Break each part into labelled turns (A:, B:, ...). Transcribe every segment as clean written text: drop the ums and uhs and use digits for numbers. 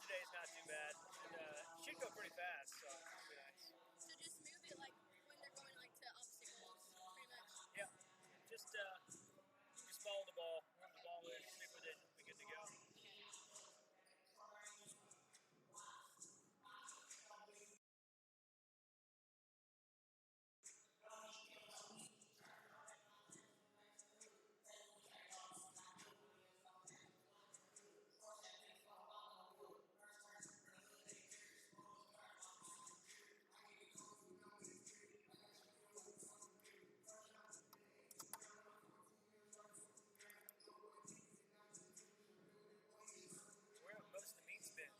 A: today's not too bad. Should go pretty fast, so it'll be nice.
B: So just move it like when they're going like to opposite goals, pretty much.
A: Yeah, just follow the ball. Wherever the ball is, stick with it. Be good to go. Where have most of the meets been?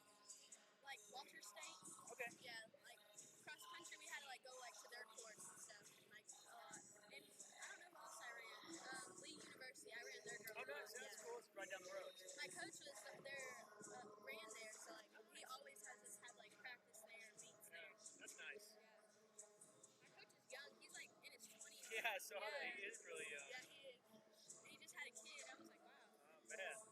B: Like Walter State.
A: Okay.
B: Yeah, like cross country, we had to like go like to their courts and stuff, like a lot. And I don't know who else I ran. Lee University, I ran their girls.
A: Oh, nice. That's cool. It's right down the road.
B: My coach was there, ran there, so like he always has us have like practice there, meets there.
A: That's nice.
B: Yeah. My coach is young. He's like in his 20s.
A: Yeah, so he is really young.
B: Yeah, he is. He just had a kid. I was like, wow.
A: Oh, man.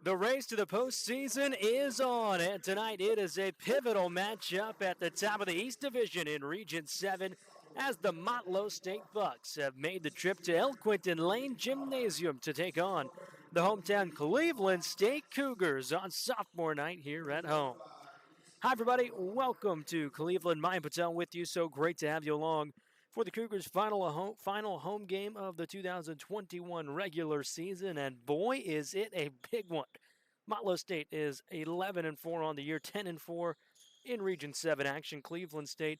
C: The race to the postseason is on, and tonight it is a pivotal matchup at the top of the East Division in Region 7 as the Motlow State Bucks have made the trip to El Quinton Lane Gymnasium to take on the hometown Cleveland State Cougars on sophomore night here at home. Hi, everybody. Welcome to Cleveland. Mayan Patel with you. So great to have you along for the Cougars' final home game of the 2021 regular season, and boy, is it a big one. Motlow State is 11-4 on the year, 10-4 in Region 7 action. Cleveland State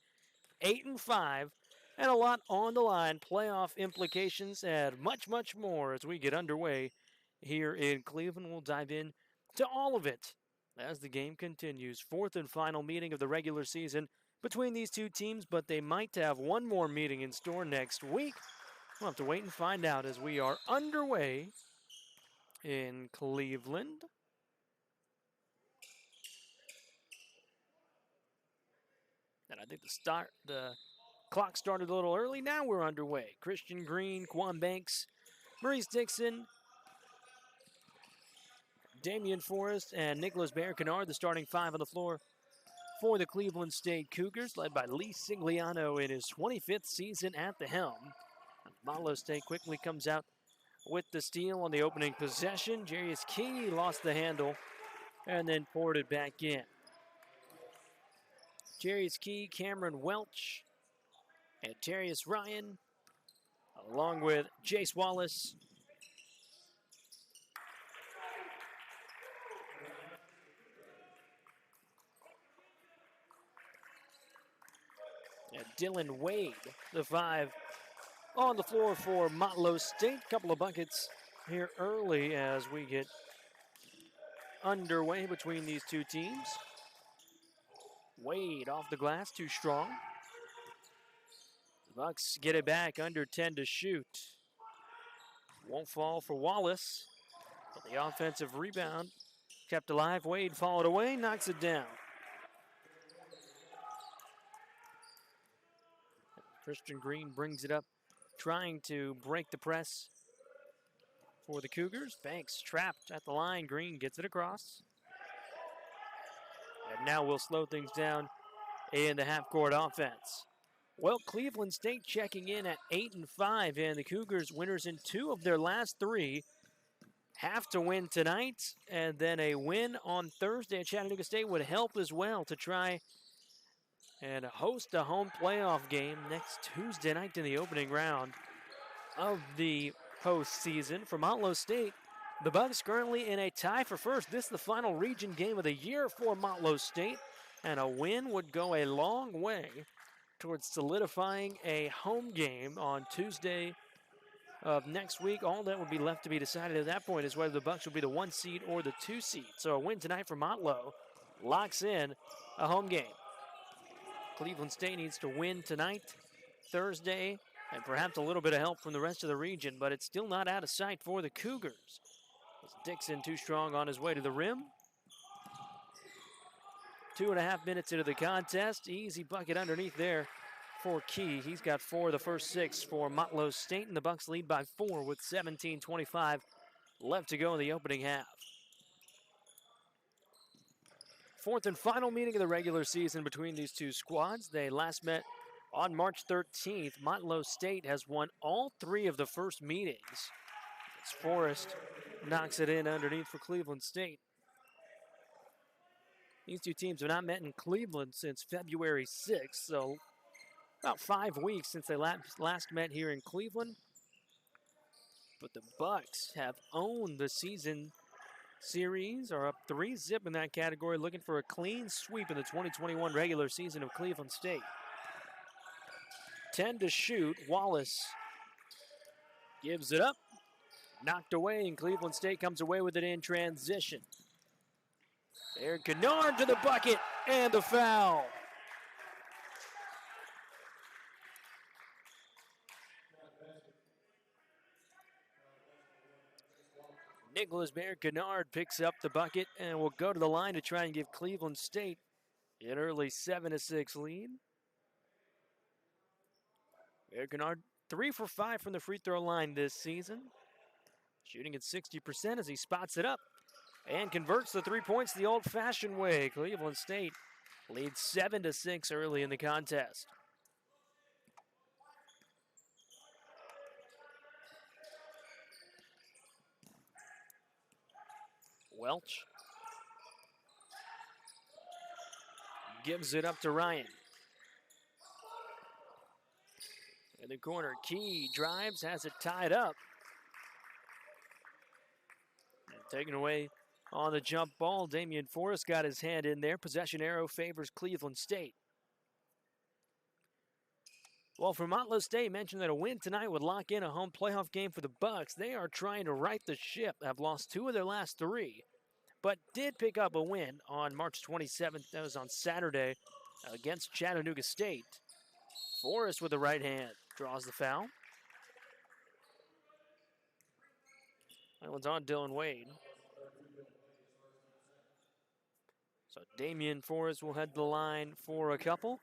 C: 8-5, and a lot on the line. Playoff implications and much, much more as we get underway here in Cleveland. We'll dive in to all of it as the game continues. Fourth and final meeting of the regular season between these two teams, but they might have one more meeting in store next week. We'll have to wait and find out as we are underway in Cleveland. And I think the clock started a little early. Now we're underway. Christian Green, Quan Banks, Maurice Dixon, Damian Forrest, and Nicholas Bear-Kennard, the starting five on the floor for the Cleveland State Cougars, led by Lee Sigliano in his 25th season at the helm. Motlow State quickly comes out with the steal on the opening possession. Jarius Key lost the handle and then poured it back in. Jarius Key, Cameron Welch, and Darius Ryan, along with Jace Wallace. And Dylan Wade, the five, on the floor for Motlow State. Couple of buckets here early as we get underway between these two teams. Wade off the glass, too strong. The Bucks get it back, under 10 to shoot. Won't fall for Wallace, but the offensive rebound kept alive. Wade followed away, knocks it down. Christian Green brings it up, trying to break the press for the Cougars. Banks trapped at the line. Green gets it across. And now we'll slow things down in the half-court offense. Well, Cleveland State checking in at 8-5, and the Cougars, winners in 2 of their last 3, have to win tonight, and then a win on Thursday at Chattanooga State would help as well to try and host a home playoff game next Tuesday night in the opening round of the postseason. For Motlow State, the Bucks currently in a tie for first. This is the final region game of the year for Motlow State, and a win would go a long way towards solidifying a home game on Tuesday of next week. All that would be left to be decided at that point is whether the Bucks will be the 1 seed or the 2 seed. So a win tonight for Motlow locks in a home game. Cleveland State needs to win tonight, Thursday, and perhaps a little bit of help from the rest of the region, but it's still not out of sight for the Cougars. Dixon too strong on his way to the rim. 2.5 minutes into the contest. Easy bucket underneath there for Key. He's got 4 of the first 6 for Motlow State, and the Bucks lead by 4 with 17:25 left to go in the opening half. Fourth and final meeting of the regular season between these two squads. They last met on March 13th. Motlow State has won all 3 of the first meetings. As Forrest knocks it in underneath for Cleveland State. These two teams have not met in Cleveland since February 6th, so about 5 weeks since they last met here in Cleveland. But the Bucks have owned the season series, are up 3-0 in that category, looking for a clean sweep in the 2021 regular season of Cleveland State. 10 to shoot. Wallace gives it up. Knocked away, and Cleveland State comes away with it in transition. There, Kennard to the bucket, and the foul. Nicholas Bear-Kennard picks up the bucket and will go to the line to try and give Cleveland State an early 7-6 lead. Bear-Kennard 3 for 5 from the free throw line this season. Shooting at 60% as he spots it up. and converts the 3 points the old-fashioned way. Cleveland State leads 7-6 early in the contest. Welch gives it up to Ryan. In the corner, Key drives, has it tied up. And taken away on the jump ball. Damian Forrest got his hand in there. Possession arrow favors Cleveland State. Well, for Motlow State, mentioned that a win tonight would lock in a home playoff game for the Bucks. They are trying to right the ship, have lost 2 of their last 3, but did pick up a win on March 27th. That was on Saturday against Chattanooga State. Forrest with the right hand draws the foul. That one's on Dylan Wade. So Damian Forrest will head to the line for a couple.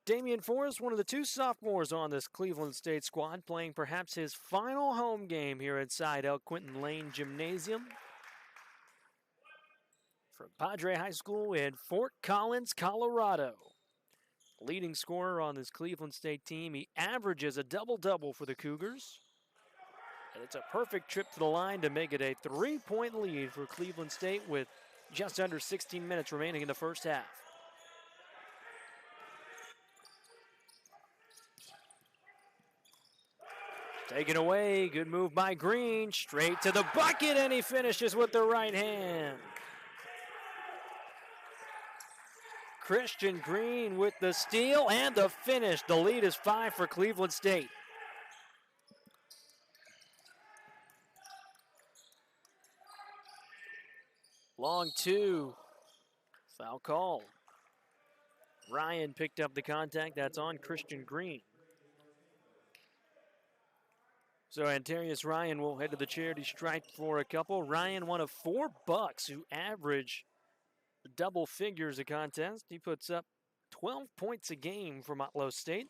C: Damian Forrest, one of the 2 sophomores on this Cleveland State squad, playing perhaps his final home game here inside El Quinton Lane Gymnasium. From Padre High School in Fort Collins, Colorado. Leading scorer on this Cleveland State team. He averages a double-double for the Cougars. And it's a perfect trip to the line to make it a 3-point lead for Cleveland State with just under 16 minutes remaining in the first half. Taken away, good move by Green, straight to the bucket, and he finishes with the right hand. Christian Green with the steal and the finish. The lead is 5 for Cleveland State. Long 2, foul call. Ryan picked up the contact, that's on Christian Green. So Antarius Ryan will head to the charity stripe for a couple. Ryan, one of 4 Bucks who average double figures a contest. He puts up 12 points a game for Motlow State.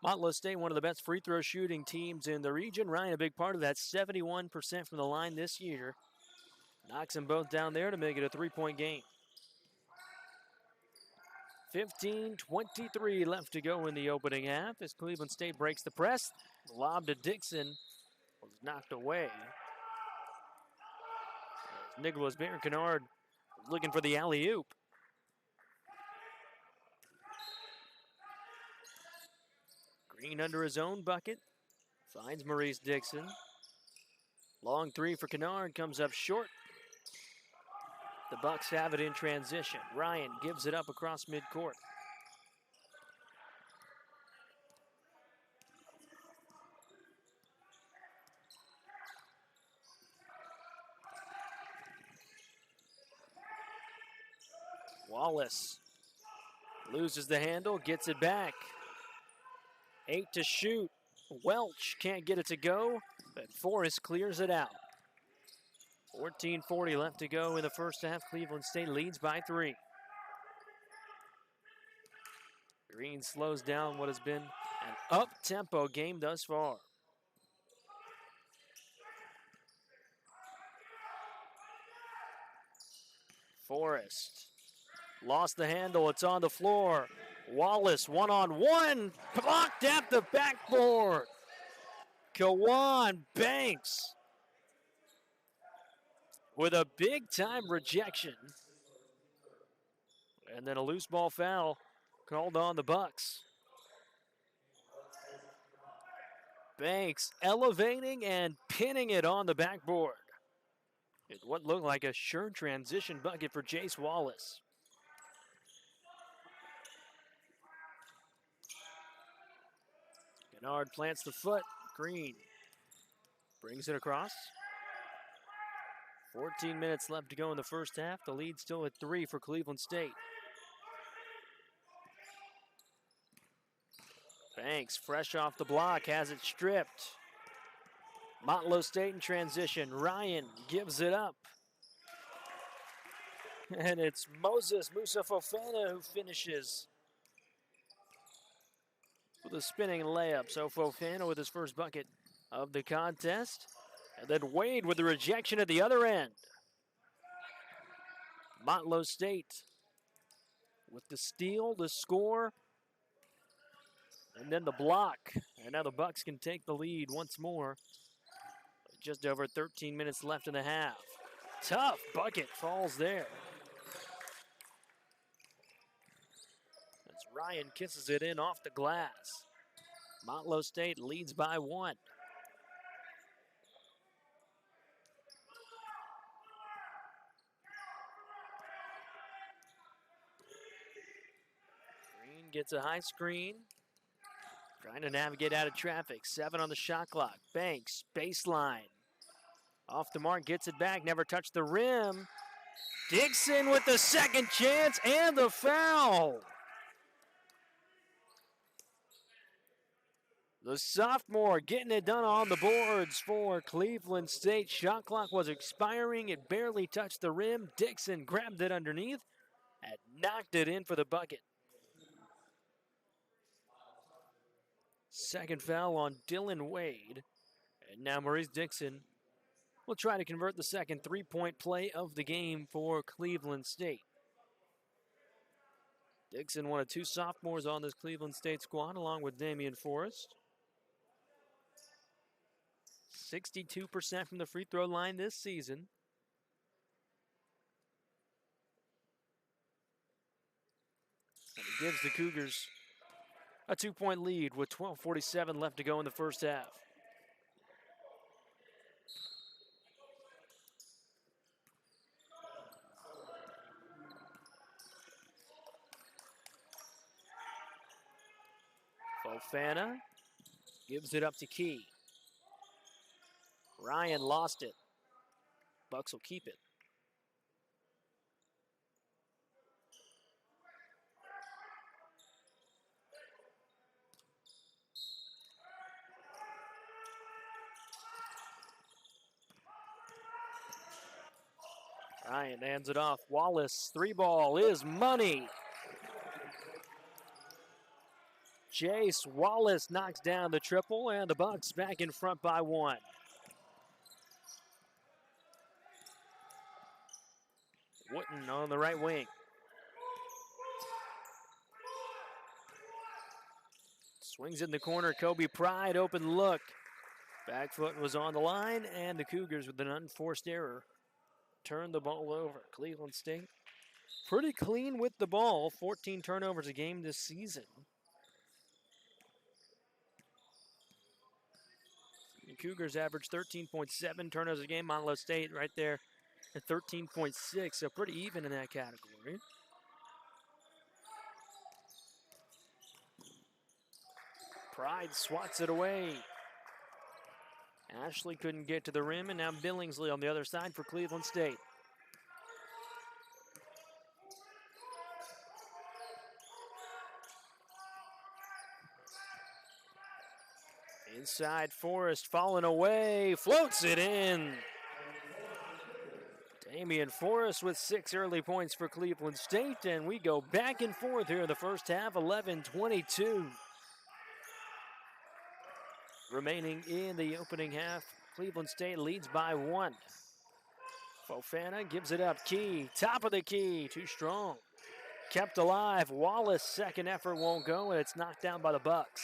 C: Motlow State, one of the best free throw shooting teams in the region. Ryan, a big part of that, 71% from the line this year. Knocks them both down there to make it a 3-point game. 15:23 left to go in the opening half as Cleveland State breaks the press. Lob to Dixon was knocked away. As Nicholas Barron-Kennard looking for the alley-oop. Green under his own bucket. Finds Maurice Dixon. Long 3 for Kennard, comes up short. The Bucks have it in transition. Ryan gives it up across midcourt. Wallace loses the handle, gets it back. 8 to shoot. Welch can't get it to go, but Forrest clears it out. 14:40 left to go in the first half. Cleveland State leads by 3. Green slows down what has been an up-tempo game thus far. Forrest lost the handle. It's on the floor. Wallace one-on-one, blocked at the backboard. Kawan Banks with a big-time rejection. And then a loose ball foul called on the Bucks. Banks elevating and pinning it on the backboard. It what looked like a sure transition bucket for Jace Wallace. Kennard plants the foot. Green brings it across. 14 minutes left to go in the first half. The lead still at 3 for Cleveland State. Banks, fresh off the block, has it stripped. Motlow State in transition. Ryan gives it up. And it's Moses Musa Fofana who finishes. with a spinning layup. So Fofana with his first bucket of the contest. And then Wade with the rejection at the other end. Motlow State with the steal, the score, and then the block. And now the Bucks can take the lead once more. Just over 13 minutes left in the half. Tough bucket falls there. As Ryan kisses it in off the glass. Motlow State leads by 1. Green gets a high screen. Trying to navigate out of traffic. 7 on the shot clock. Banks, baseline. Off the mark, gets it back, never touched the rim. Dixon with the second chance and the foul. The sophomore getting it done on the boards for Cleveland State. Shot clock was expiring. It barely touched the rim. Dixon grabbed it underneath and knocked it in for the bucket. Second foul on Dylan Wade. And now Maurice Dixon will try to convert the second three-point play of the game for Cleveland State. Dixon, one of 2 sophomores on this Cleveland State squad, along with Damian Forrest. 62% from the free throw line this season. And it gives the Cougars a 2-point lead with 12:47 left to go in the first half. Fofana gives it up to Key. Ryan lost it. Bucks will keep it. Ryan hands it off. Wallace, 3-ball is money. Jace Wallace knocks down the triple, and the Bucks back in front by 1. Wooten on the right wing. Swings in the corner. Kobe Pride, open look. Back foot was on the line, and the Cougars, with an unforced error, turned the ball over. Cleveland State pretty clean with the ball. 14 turnovers a game this season. The Cougars average 13.7 turnovers a game. Motlow State right there at 13.6, so pretty even in that category. Pride swats it away. Ashley couldn't get to the rim, and now Billingsley on the other side for Cleveland State. Inside, Forrest falling away, floats it in. Damian Forrest with 6 early points for Cleveland State, and we go back and forth here in the first half, 11-22. Remaining in the opening half, Cleveland State leads by 1. Fofana gives it up. Key, top of the key, too strong. Kept alive. Wallace, second effort won't go, and it's knocked down by the Bucks.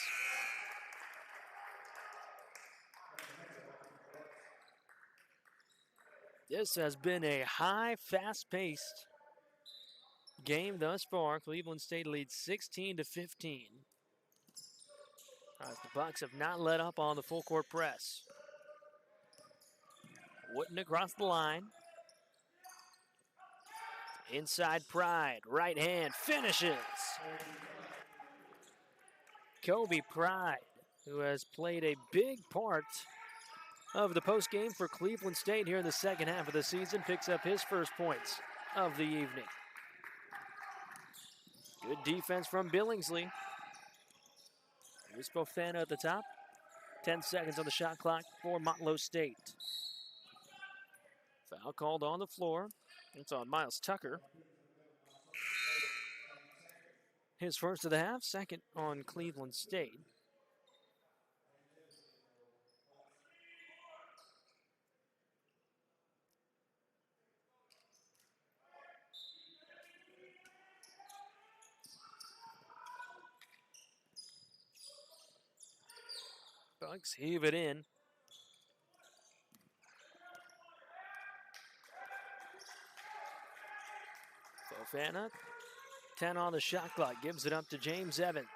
C: This has been a high, fast-paced game thus far. Cleveland State leads 16-15. As the Bucks have not let up on the full-court press. Wooten across the line. Inside Pride, right hand, finishes. Kobe Pride, who has played a big part of the postgame for Cleveland State here in the second half of the season, picks up his first points of the evening. Good defense from Billingsley. Here's Fofana at the top. 10 seconds on the shot clock for Motlow State. Foul called on the floor. It's on Miles Tucker. his first of the half, second on Cleveland State. Bucks heave it in. Fofana, 10 on the shot clock, gives it up to James Evans.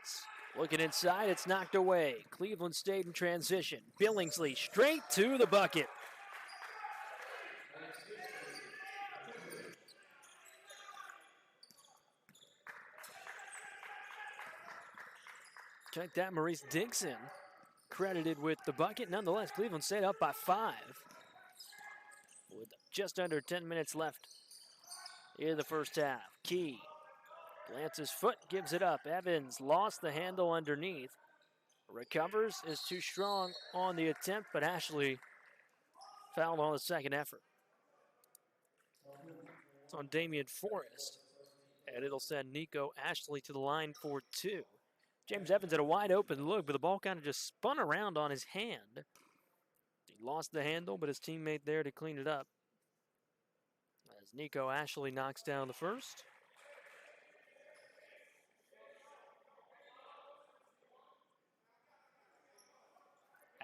C: Looking inside, it's knocked away. Cleveland State in transition. Billingsley straight to the bucket. Check that, Maurice Dixon credited with the bucket. Nonetheless, Cleveland State up by 5 with just under 10 minutes left in the first half. Key glances foot, gives it up. Evans lost the handle underneath. Recovers, is too strong on the attempt, but Ashley fouled on the second effort. It's on Damian Forrest, and it'll send Nico Ashley to the line for 2. James Evans had a wide open look, but the ball kind of just spun around on his hand. He lost the handle, but his teammate there to clean it up. As Nico Ashley knocks down the first.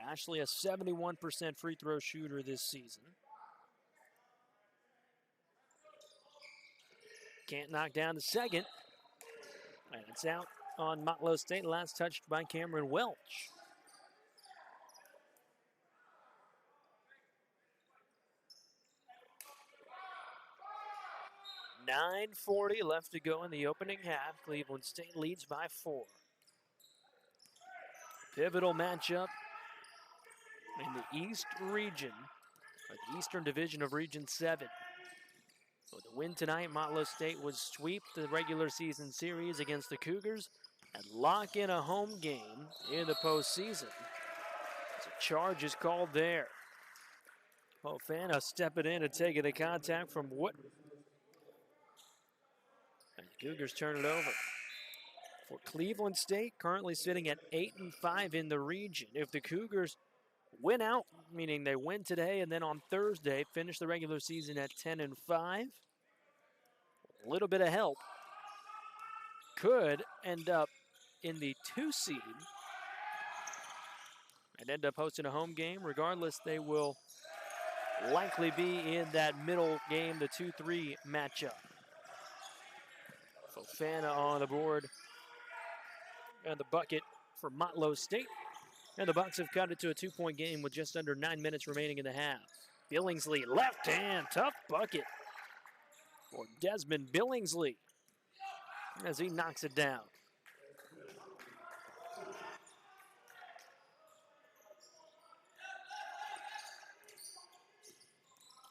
C: Ashley, a 71% free throw shooter this season. Can't knock down the second. And it's out on Motlow State, last touched by Cameron Welch. .940 left to go in the opening half. Cleveland State leads by 4. Pivotal matchup in the East region, or the Eastern Division of Region 7. With the win tonight, Motlow State would sweep the regular season series against the Cougars and lock in a home game in the postseason. So charge is called there. Fofana stepping in and taking the contact from Wood. And the Cougars turn it over. For Cleveland State, currently sitting at 8-5 in the region. If the Cougars win out, meaning they win today and then on Thursday finish the regular season at 10-5, a little bit of help could end up in the 2 seed and end up hosting a home game. Regardless, they will likely be in that middle game, the 2-3 matchup. Fofana on the board and the bucket for Motlow State. And the Bucks have cut it to a 2-point game with just under 9 minutes remaining in the half. Billingsley, left hand, tough bucket for Desmond Billingsley as he knocks it down.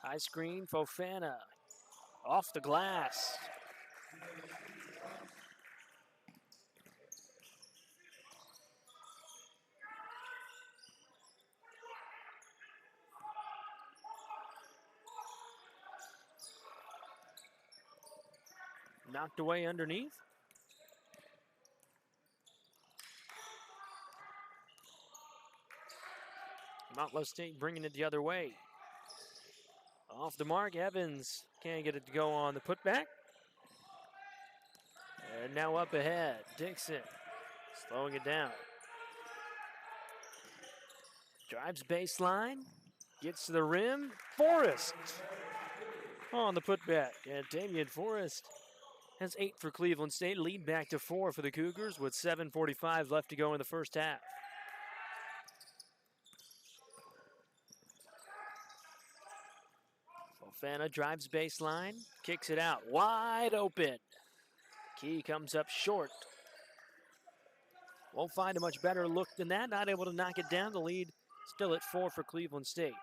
C: High screen, Fofana off the glass. Knocked away underneath. Motlow State bringing it the other way. Off the mark, Evans can't get it to go on the putback. And now up ahead, Dixon slowing it down. Drives baseline, gets to the rim. Forrest on the putback, and Damian Forrest has 8 for Cleveland State. Lead back to 4 for the Cougars with 7:45 left to go in the first half. Fofana drives baseline, kicks it out, wide open. Key comes up short. Won't find a much better look than that. Not able to knock it down. The lead still at 4 for Cleveland State.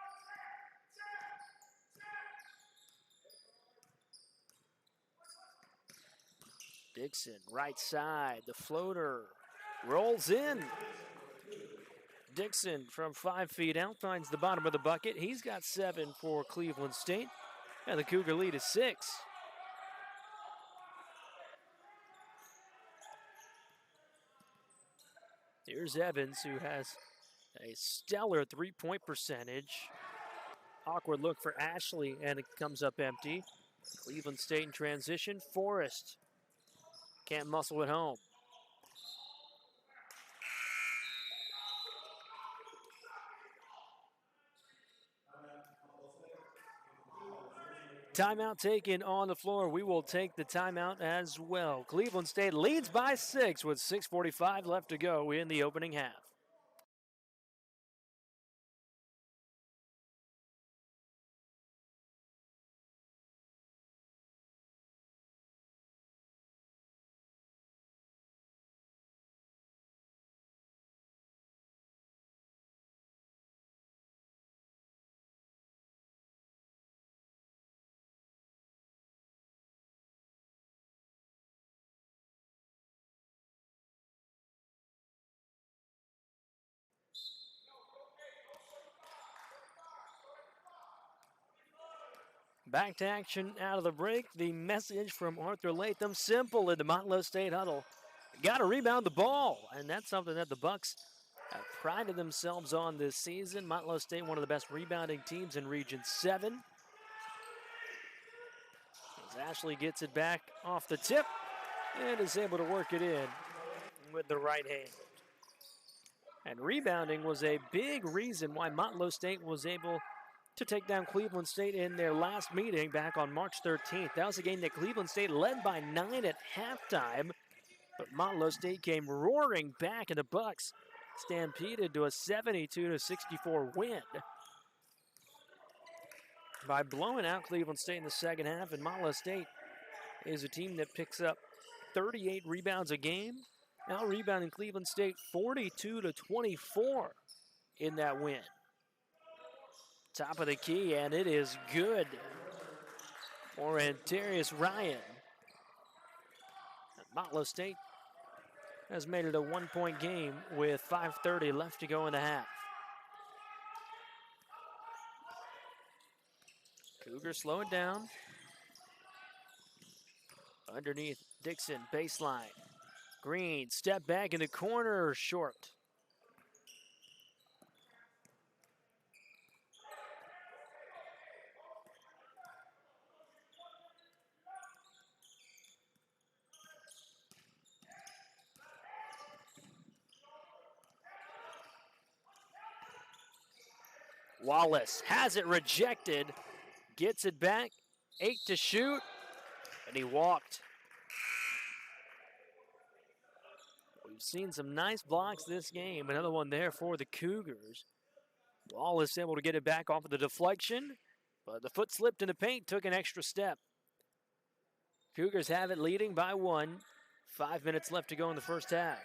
C: Dixon, right side, the floater rolls in. Dixon from 5 feet out finds the bottom of the bucket. He's got 7 for Cleveland State, and the Cougar lead is 6. Here's Evans, who has a stellar three-point percentage. Awkward look for Ashley, and it comes up empty. Cleveland State in transition. Forrest can't muscle it home. Timeout taken on the floor. We will take the timeout as well. Cleveland State leads by 6 with 6:45 left to go in the opening half. Back to action out of the break. The message from Arthur Latham, simple in the Motlow State huddle. Got to rebound the ball, and that's something that the Bucks have prided themselves on this season. Motlow State, one of the best rebounding teams in Region 7. As Ashley gets it back off the tip and is able to work it in with the right hand. And rebounding was a big reason why Motlow State was able to take down Cleveland State in their last meeting back on March 13th. That was a game that Cleveland State led by 9 at halftime, but Motlow State came roaring back, and the Bucks stampeded to a 72-64 win by blowing out Cleveland State in the second half. And Motlow State is a team that picks up 38 rebounds a game, now rebounding Cleveland State 42-24 in that win. Top of the key, and it is good for Antarius Ryan. Motlow State has made it a one-point game with 5:30 left to go in the half. Cougars slow it down. Underneath Dixon, baseline. Green, step back in the corner, short. Wallace has it rejected, gets it back, 8 to shoot, and he walked. We've seen some nice blocks this game. Another one there for the Cougars. Wallace able to get it back off of the deflection, but the foot slipped in the paint, took an extra step. Cougars have it leading by 1. 5 minutes left to go in the first half.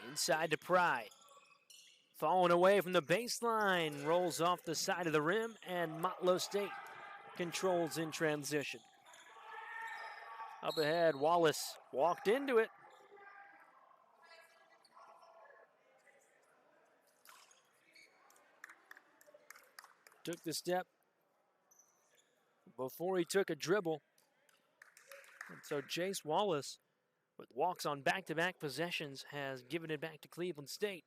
C: Inside to Pride. Falling away from the baseline, rolls off the side of the rim, and Motlow State controls in transition. Up ahead, Wallace walked into it. Took the step before he took a dribble. And so Jace Wallace, with walks on back-to-back possessions, has given it back to Cleveland State.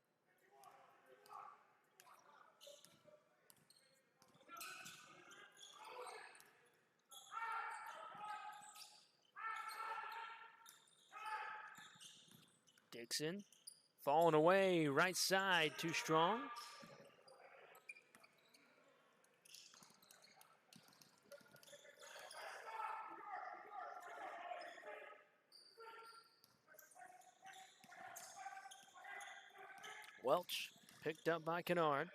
C: Dixon falling away, right side, too strong. Welch picked up by Kennard.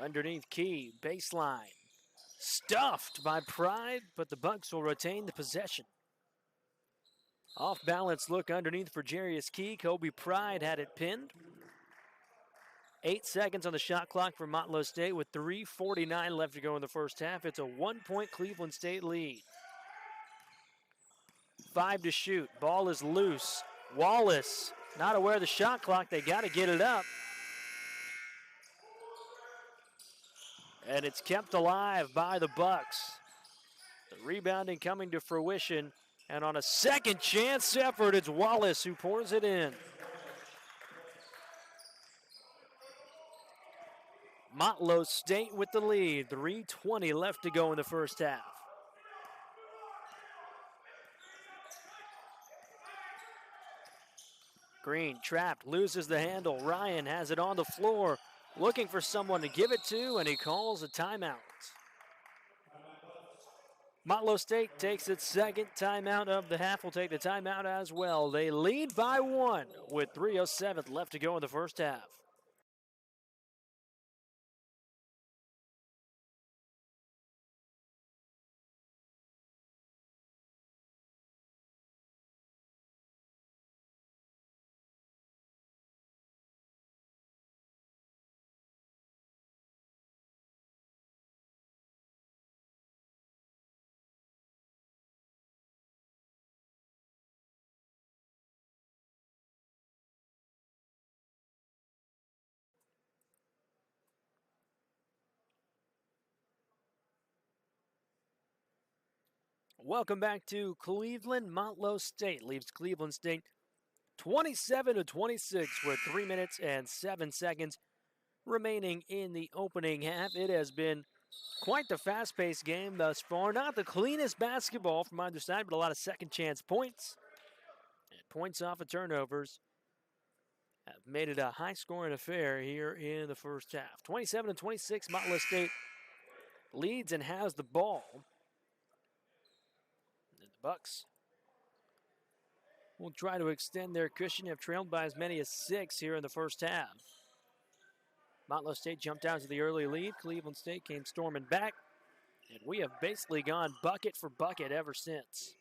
C: Underneath Key, baseline. Stuffed by Pride, but the Bucks will retain the possession. Off balance look underneath for Jarius Key. Kobe Pride had it pinned. 8 seconds on the shot clock for Motlow State with 3:49 left to go in the first half. It's a 1-point Cleveland State lead. 5 to shoot. Ball is loose. Wallace Not aware of the shot clock. They got to get it up. And it's kept alive by the Bucks. The rebounding coming to fruition. And on a second chance effort, it's Wallace who pours it in. Motlow State with the lead. 3:20 left to go in the first half. Green trapped, loses the handle. Ryan has it on the floor, looking for someone to give it to, and he calls a timeout. Motlow State takes its second timeout of the half. Will take the timeout as well. They lead by 1 with 3:07 left to go in the first half. Welcome back to Cleveland. Motlow State leaves Cleveland State 27-26 with 3 minutes and 7 seconds remaining in the opening half. It has been quite the fast-paced game thus far. Not the cleanest basketball from either side, but a lot of second-chance points. And points off of turnovers have made it a high-scoring affair here in the first half. 27-26, Motlow State leads and has the ball. Bucks will try to extend their cushion, have trailed by as many as 6 here in the first half. Motlow State jumped out to the early lead. Cleveland State came storming back, and we have basically gone bucket for bucket ever since.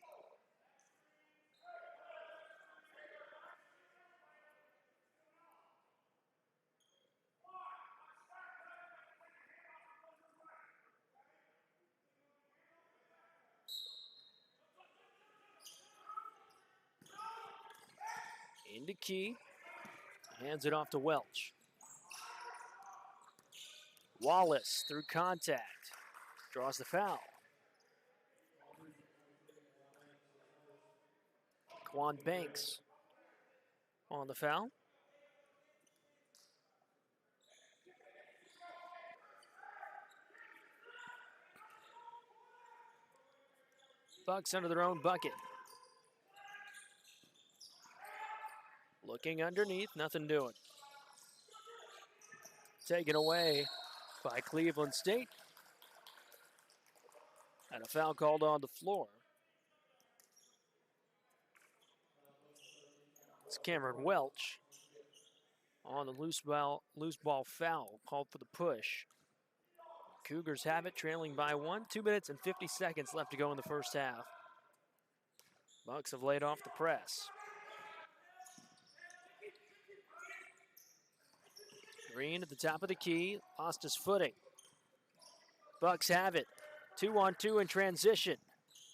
C: Into Key, hands it off to Welch. Wallace through contact, draws the foul. Quan Banks on the foul. Bucks under their own bucket. Looking underneath, nothing doing. Taken away by Cleveland State. And a foul called on the floor. It's Cameron Welch on the loose ball foul called for the push. Cougars have it, trailing by 1. 2 minutes and 50 seconds left to go in the first half. Bucks have laid off the press. Green at the top of the key, lost his footing. Bucks have it. 2-on-2 in transition.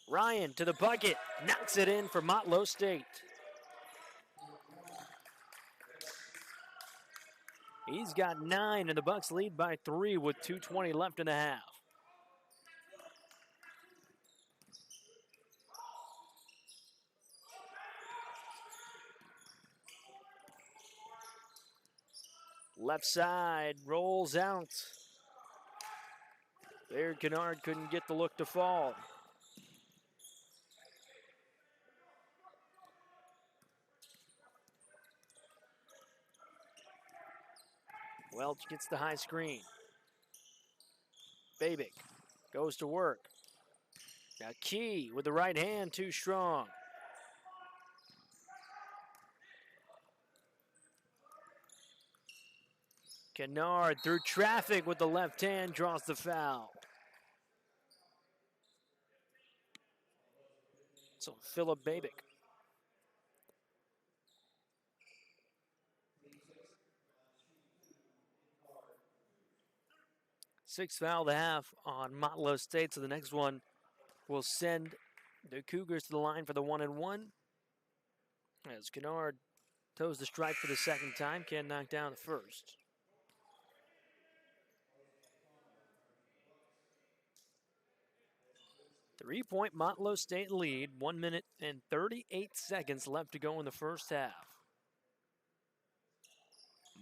C: Ryan to the bucket, knocks it in for Motlow State. He's got 9, and the Bucks lead by 3 with 2:20 left in the half. Left side, rolls out. Baird Kennard couldn't get the look to fall. Welch gets the high screen. Babick goes to work. Now Key with the right hand, too strong. Kennard through traffic with the left hand, draws the foul. So Philip Babick. Sixth foul of the half on Motlow State, so the next one will send the Cougars to the line for the 1-and-1. As Kennard toes the stripe for the second time. Can't knock down the first. Three-point Motlow State lead. 1 minute and 38 seconds left to go in the first half.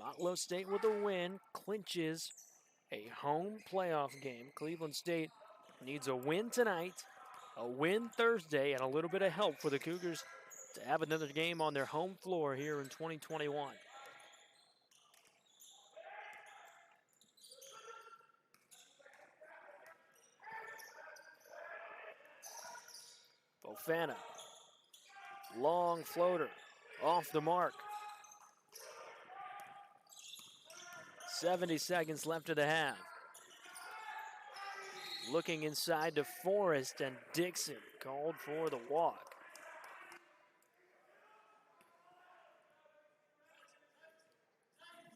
C: Motlow State with a win clinches a home playoff game. Cleveland State needs a win tonight, a win Thursday, and a little bit of help for the Cougars to have another game on their home floor here in 2021. Fofana, long floater, off the mark. 70 seconds left of the half. Looking inside to Forrest, and Dixon called for the walk.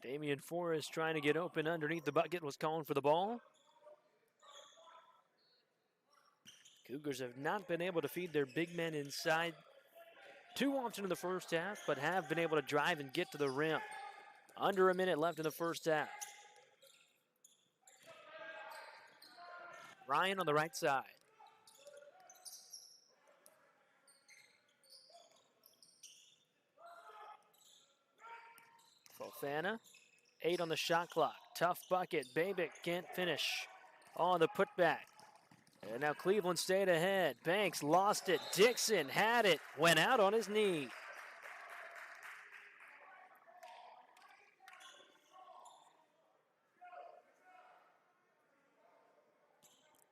C: Damian Forrest trying to get open underneath the bucket, was calling for the ball. Cougars have not been able to feed their big men inside too often in the first half, but have been able to drive and get to the rim. Under a minute left in the first half. Ryan on the right side. Fofana, 8 on the shot clock. Tough bucket. Babick can't finish on the putback. And now Cleveland stayed ahead. Banks lost it. Dixon had it. Went out on his knee.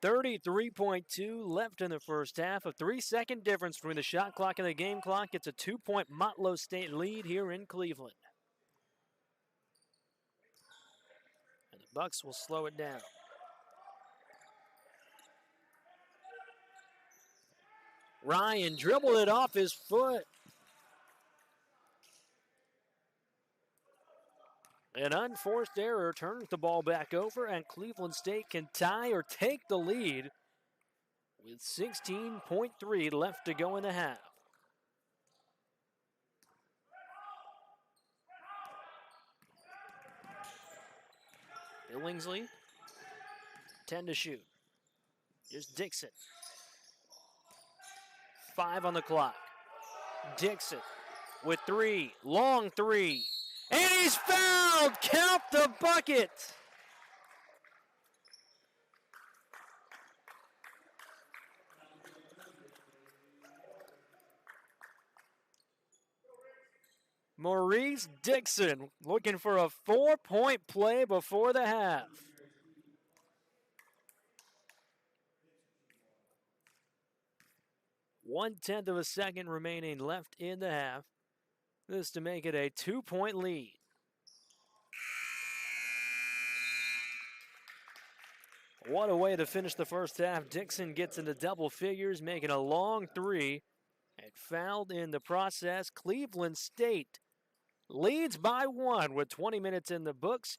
C: .32 left in the first half. A 3-second difference between the shot clock and the game clock. It's a 2-point Motlow State lead here in Cleveland. And the Bucks will slow it down. Ryan dribbled it off his foot. An unforced error turns the ball back over, and Cleveland State can tie or take the lead with 16.3 left to go in the half. Billingsley, 10 to shoot. Here's Dixon. 5 on the clock. Dixon with 3, long 3. And he's fouled! Count the bucket! Maurice Dixon looking for a 4-point play before the half. One-tenth of a second remaining left in the half. This to make it a 2-point lead. What a way to finish the first half. Dixon gets into double figures, making a long 3, and fouled in the process. Cleveland State leads by 1 with 20 minutes in the books.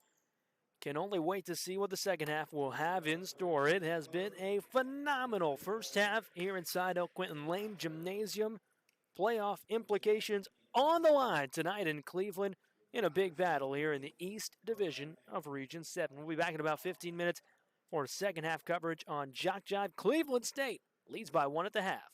C: Can only wait to see what the second half will have in store. It has been a phenomenal first half here inside El Quinton Lane Gymnasium. Playoff implications on the line tonight in Cleveland in a big battle here in the East Division of Region 7. We'll be back in about 15 minutes for second half coverage on Jock Jive. Cleveland State leads by 1 at the half.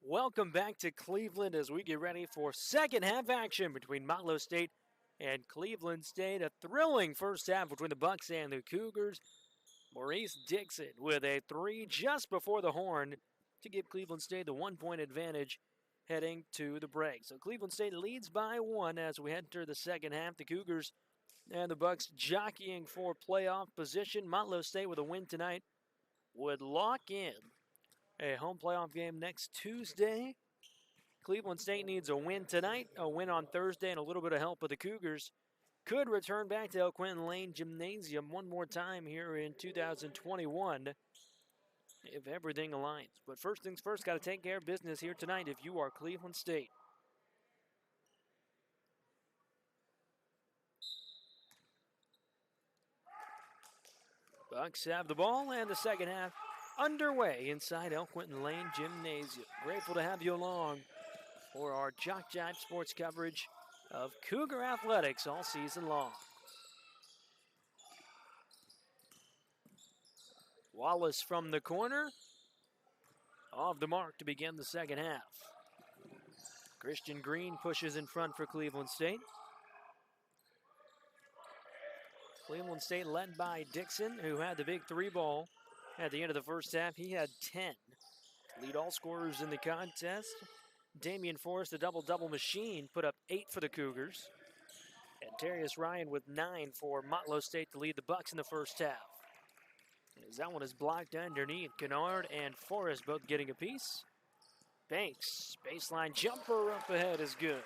C: Welcome back to Cleveland as we get ready for second half action between Motlow State and Cleveland State. A thrilling first half between the Bucks and the Cougars. Maurice Dixon with a three just before the horn to give Cleveland State the 1-point advantage heading to the break. So Cleveland State leads by 1 as we enter the second half. The Cougars and the Bucks jockeying for playoff position. Motlow State with a win tonight would lock in a home playoff game next Tuesday. Cleveland State needs a win tonight, a win on Thursday, and a little bit of help with the Cougars. Could return back to El Quentin Lane Gymnasium one more time here in 2021 if everything aligns. But first things first, got to take care of business here tonight if you are Cleveland State. Bucks have the ball, and the second half underway inside El Quentin Lane Gymnasium. Grateful to have you along for our Jock Jive sports coverage of Cougar athletics all season long. Wallace from the corner, off the mark to begin the second half. Christian Green pushes in front for Cleveland State. Cleveland State led by Dixon, who had the big three ball at the end of the first half. He had 10 to lead all scorers in the contest. Damian Forrest, the double-double machine, put up 8 for the Cougars. And Darius Ryan with 9 for Motlow State to lead the Bucks in the first half. As that one is blocked underneath, Kennard and Forrest both getting a piece. Banks, baseline jumper up ahead is good.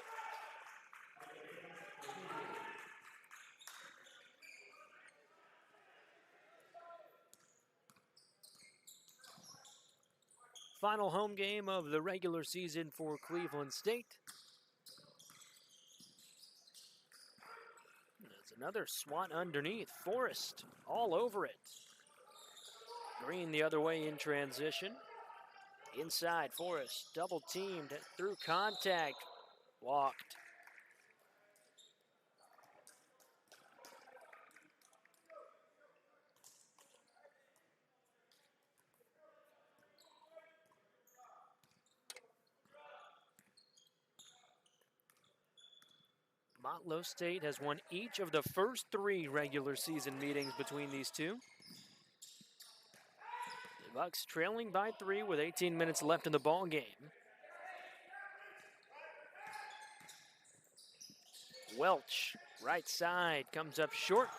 C: Final home game of the regular season for Cleveland State. There's another swat underneath. Forrest all over it. Green the other way in transition. Inside, Forrest double teamed through contact. Walked. Motlow State has won each of the first 3 regular season meetings between these two. The Bucks trailing by 3 with 18 minutes left in the ball game. Welch, right side, comes up short,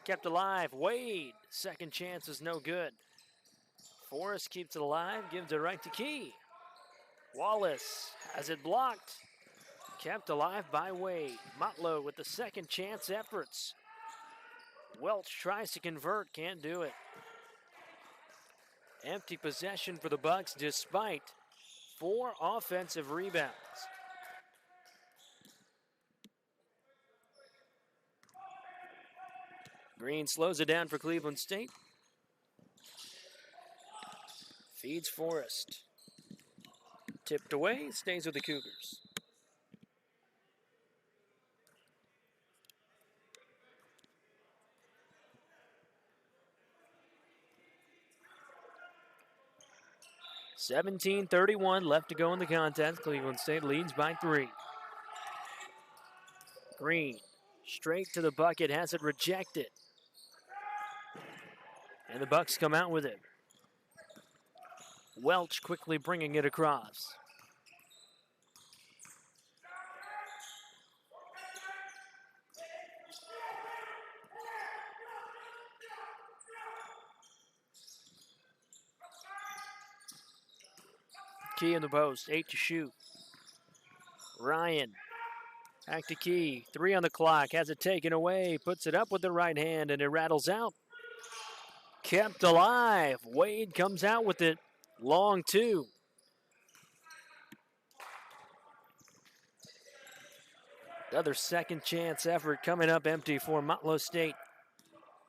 C: kept alive. Wade, second chance is no good. Forrest keeps it alive, gives it right to Key. Wallace has it blocked. Kept alive by Wade. Motlow with the second chance efforts. Welch tries to convert, can't do it. Empty possession for the Bucks despite 4 offensive rebounds. Green slows it down for Cleveland State. Feeds Forrest. Tipped away, stays with the Cougars. .17:31 left to go in the contest. Cleveland State leads by 3. Green, straight to the bucket, has it rejected. And the Bucks come out with it. Welch quickly bringing it across. Key in the post, 8 to shoot. Ryan, back to Key, 3 on the clock, has it taken away, puts it up with the right hand, and it rattles out. Kept alive, Wade comes out with it, long 2. Another second chance effort coming up empty for Motlow State.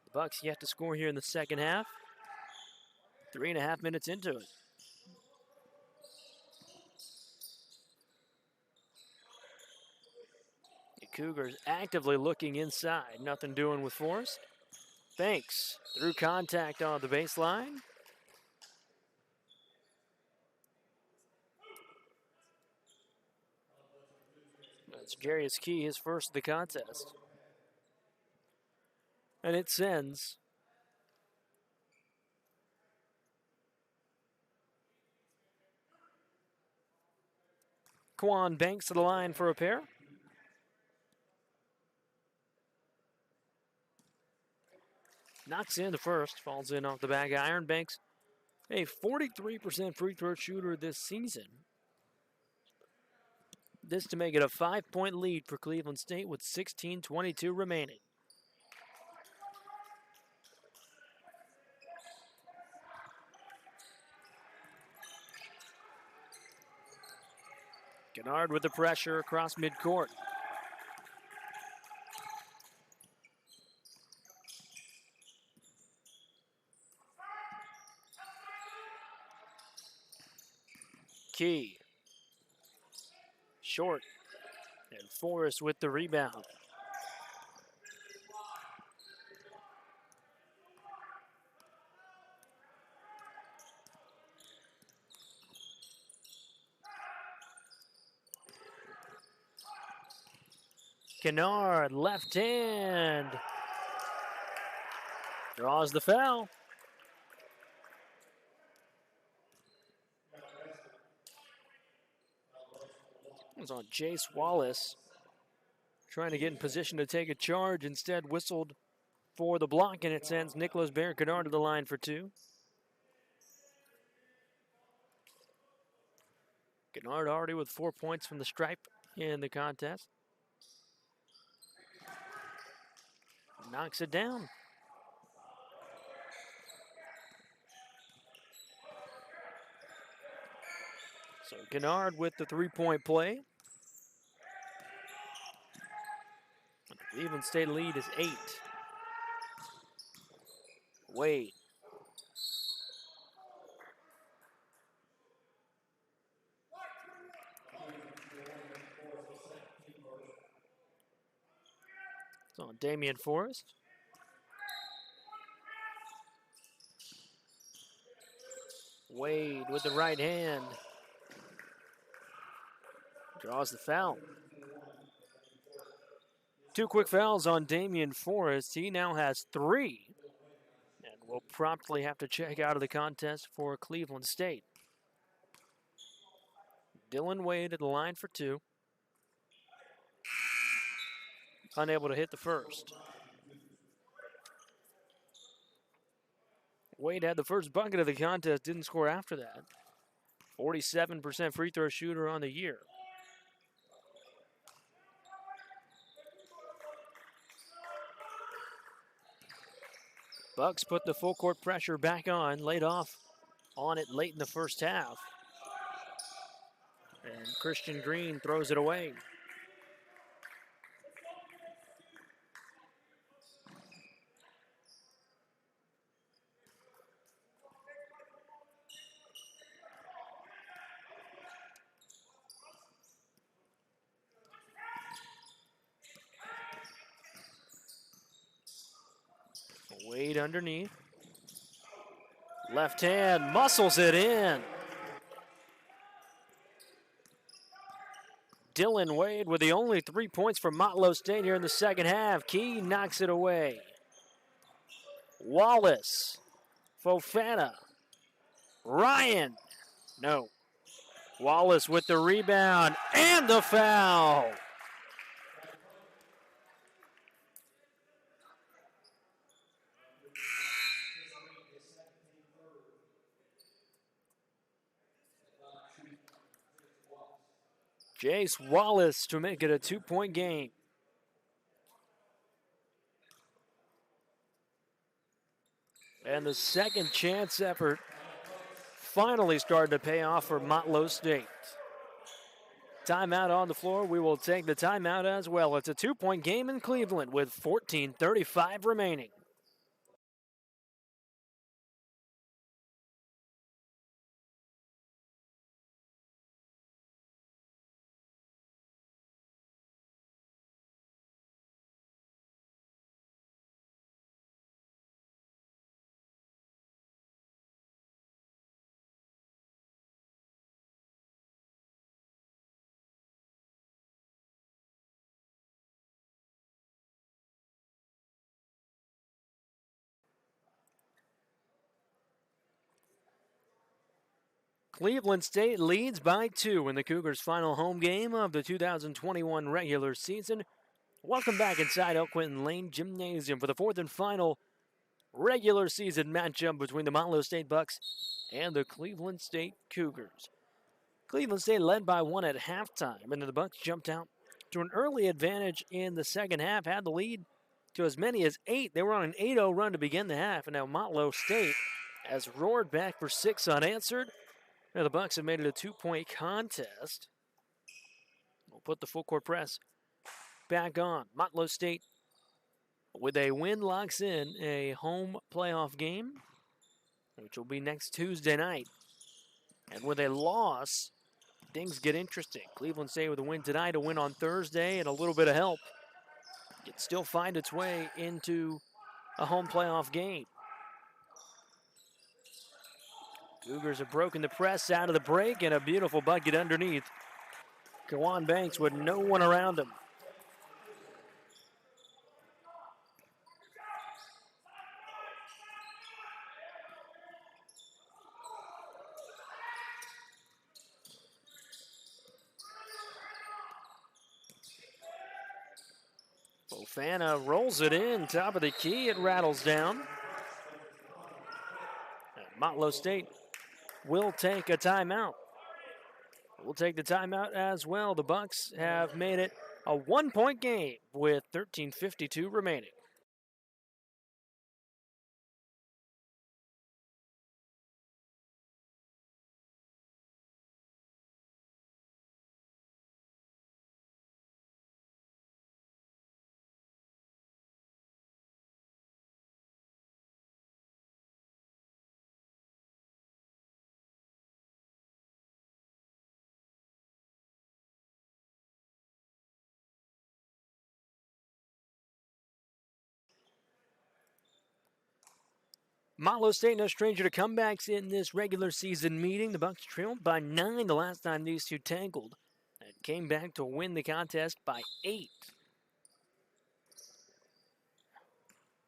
C: The Bucks yet to score here in the second half. 3.5 minutes into it. Cougars actively looking inside. Nothing doing with Forrest. Banks through contact on the baseline. That's Jarius Key, his first of the contest. And it sends Quan Banks to the line for a pair. Knocks in the first, falls in off the back iron. Banks, a 43% free throw shooter this season. This to make it a 5-point lead for Cleveland State with 16:22 remaining. Kennard with the pressure across midcourt. Key. Short. And Forrest with the rebound. Kennard, left hand. Draws the foul. It was on Jace Wallace. Trying to get in position to take a charge. Instead, whistled for the block, and it sends Nicholas Barron-Kennard to the line for two. Kennard already with 4 points from the stripe in the contest. Knocks it down. So Kennard with the three-point play. The Cleveland State lead is 8. Wade. It's on Damian Forrest. Wade with the right hand. Draws the foul. 2 quick fouls on Damian Forrest. He now has 3. And will promptly have to check out of the contest for Cleveland State. Dylan Wade at the line for 2. Unable to hit the first. Wade had the first bucket of the contest, didn't score after that. 47% free throw shooter on the year. Bucks put the full court pressure back on, laid off on it late in the first half. And Christian Green throws it away. Wade underneath. Left hand, muscles it in. Dylan Wade with the only 3 points for Motlow State here in the second half. Key knocks it away. Wallace, Fofana, Ryan, no. Wallace with the rebound and the foul. Jace Wallace to make it a 2-point game. And the second chance effort finally started to pay off for Motlow State. Timeout on the floor. We will take the timeout as well. It's a 2-point game in Cleveland with 14:35 remaining. Cleveland State leads by 2 in the Cougars' final home game of the 2021 regular season. Welcome back inside El Quinton Lane Gymnasium for the 4th and final regular season matchup between the Motlow State Bucks and the Cleveland State Cougars. Cleveland State led by 1 at halftime, and then the Bucks jumped out to an early advantage in the second half, had the lead to as many as 8. They were on an 8-0 run to begin the half, and now Motlow State has roared back for 6 unanswered. Now the Bucks have made it a 2-point contest. We'll put the full court press back on. Motlow State, with a win, locks in a home playoff game, which will be next Tuesday night. And with a loss, things get interesting. Cleveland State with a win tonight, a win on Thursday, and a little bit of help can still find its way into a home playoff game. Cougars have broken the press out of the break, and a beautiful bucket underneath. Kawan Banks with no one around him. Fofana rolls it in, top of the key, it rattles down. And Motlow State will take a timeout. We'll take the timeout as well. The Bucks have made it a 1-point game with 13:52 remaining. Motlow State no stranger to comebacks in this regular season meeting. The Bucks trailed by 9 the last time these two tangled and came back to win the contest by 8.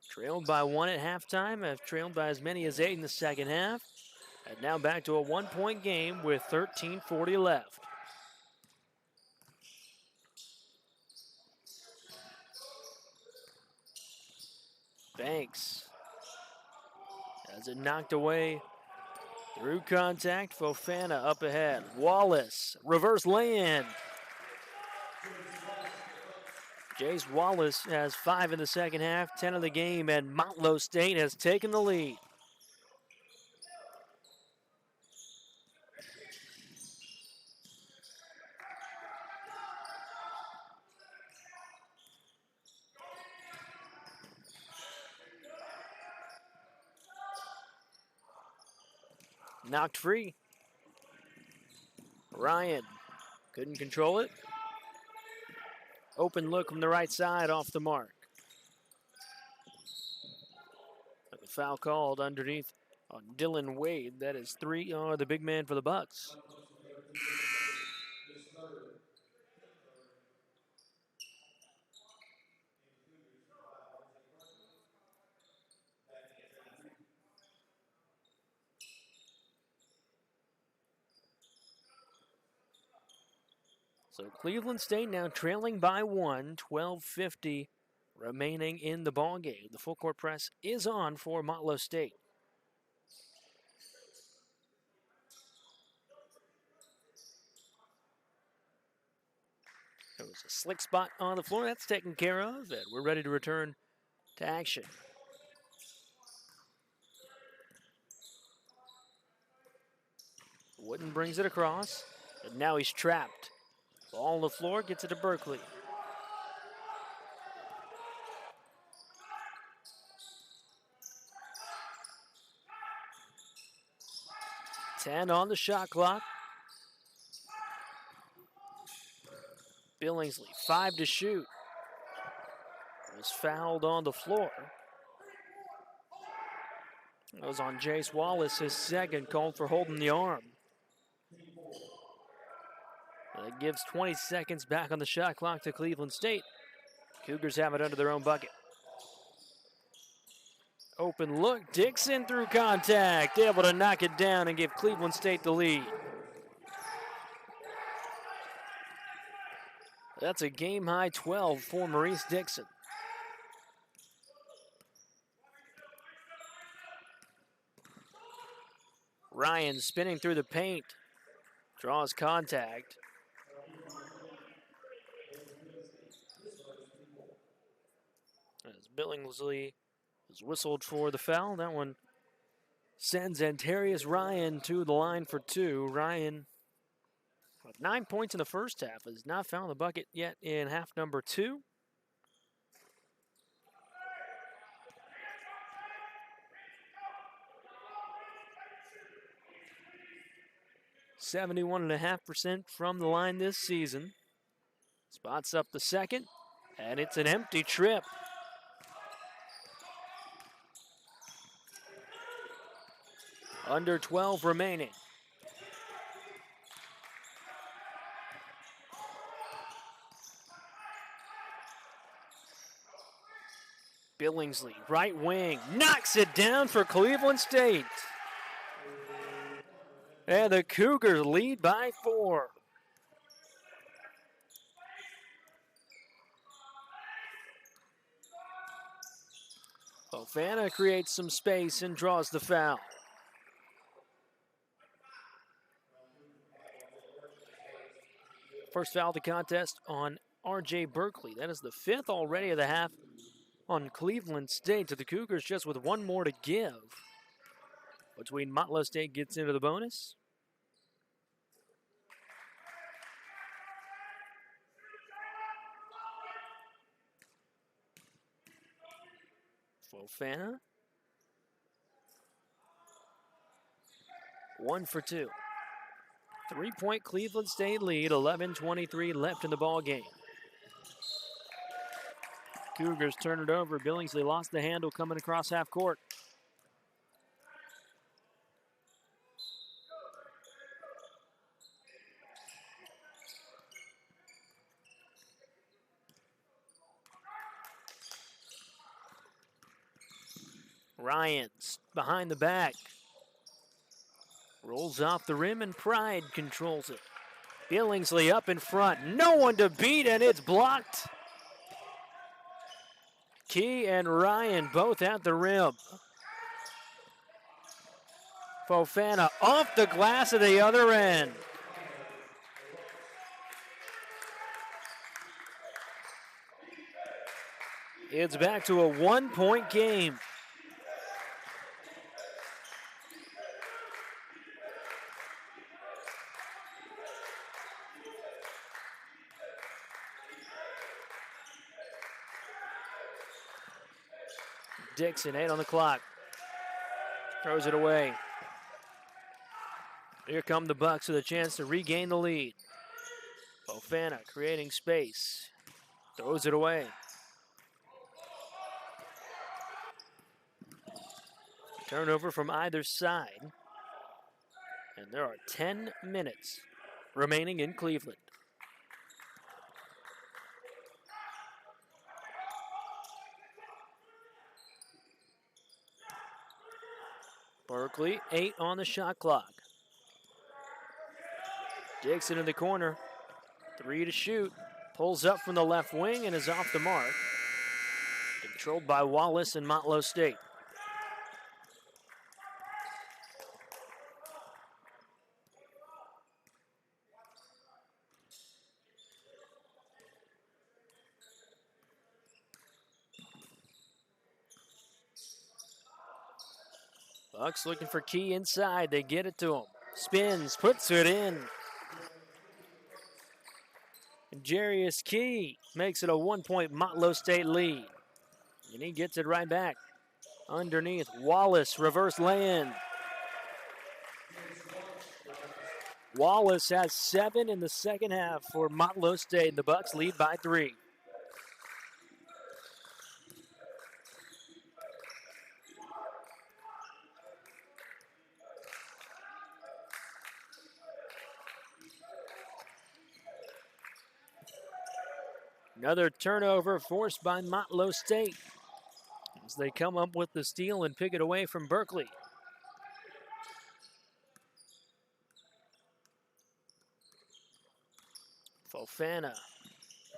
C: Trailed by 1 at halftime, have trailed by as many as 8 in the second half, and now back to a 1-point game with 13:40 left. Banks has it knocked away through contact. Fofana up ahead. Wallace, reverse lay-in. Jace Wallace has 5 in the second half, 10 of the game, and Motlow State has taken the lead. Knocked free. Ryan couldn't control it. Open look from the right side off the mark. And the foul called underneath on Dylan Wade. That is 3 on the big man for the Bucks. So Cleveland State now trailing by 1, 12:50 remaining in the ballgame. The full court press is on for Motlow State. There was a slick spot on the floor. That's taken care of, and we're ready to return to action. Wooden brings it across, and now he's trapped. Ball on the floor, gets it to Berkeley. Ten on the shot clock. Billingsley, 5 to shoot. Was fouled on the floor. That was on Jace Wallace, his second, called for holding the arm. That gives 20 seconds back on the shot clock to Cleveland State. Cougars have it under their own bucket. Open look, Dixon through contact, able to knock it down and give Cleveland State the lead. That's a game-high 12 for Maurice Dixon. Ryan spinning through the paint, draws contact. As Billingsley is whistled for the foul, that one sends Antarius Ryan to the line for two. Ryan, with 9 points in the first half, has not found the bucket yet in half number two. .71.5% from the line this season. Spots up the second, and it's an empty trip. Under 12 remaining. Billingsley, right wing, knocks it down for Cleveland State. And the Cougars lead by 4. Fofana creates some space and draws the foul. First foul of the contest on R.J. Berkeley. That is the 5th already of the half on Cleveland State. To the Cougars just with one more to give. Between Motlow State gets into the bonus. Fofana. 1 for 2. 3-point Cleveland State lead, 11:23 left in the ball game. Cougars turn it over. Billingsley lost the handle coming across half court. Ryans behind the back. Rolls off the rim and Pride controls it. Billingsley up in front. No one to beat and it's blocked. Key and Ryan both at the rim. Fofana off the glass at the other end. It's back to a 1-point game. Dixon, 8 on the clock. Throws it away. Here come the Bucks with a chance to regain the lead. Fofana creating space. Throws it away. Turnover from either side. And there are 10 minutes remaining in Cleveland. Berkeley, 8 on the shot clock. Dixon in the corner. 3 to shoot. Pulls up from the left wing and is off the mark. Controlled by Wallace and Motlow State. Bucks looking for Key inside. They get it to him. Spins, puts it in. And Jarius Key makes it a 1-point Motlow State lead. And he gets it right back. Underneath, Wallace, reverse lay-in. Wallace has 7 in the second half for Motlow State. The Bucks lead by 3. Another turnover forced by Motlow State. As they come up with the steal and pick it away from Berkeley. Fofana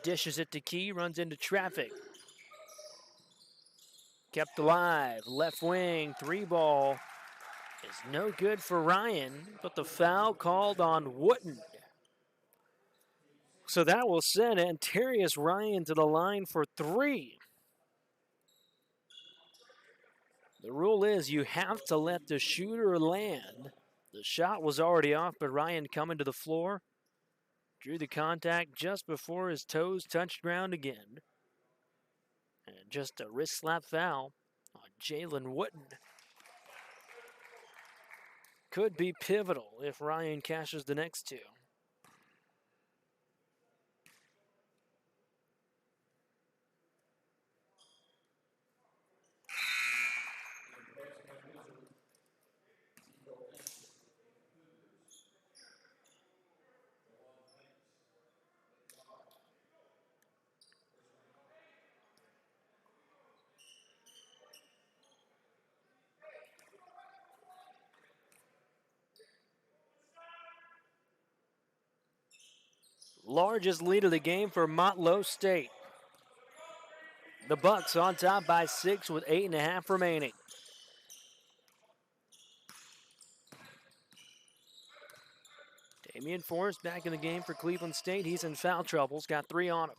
C: dishes it to Key, runs into traffic. Kept alive, left wing, 3-ball is no good for Ryan, but the foul called on Wooten. So that will send Antarius Ryan to the line for 3. The rule is you have to let the shooter land. The shot was already off, but Ryan coming to the floor. Drew the contact just before his toes touched ground again. And just a wrist slap foul on Jalen Wooten. Could be pivotal if Ryan cashes the next 2. Largest lead of the game for Motlow State. The Bucks on top by 6 with 8.5 remaining. Damian Forrest back in the game for Cleveland State. He's in foul trouble. He's got 3 on him.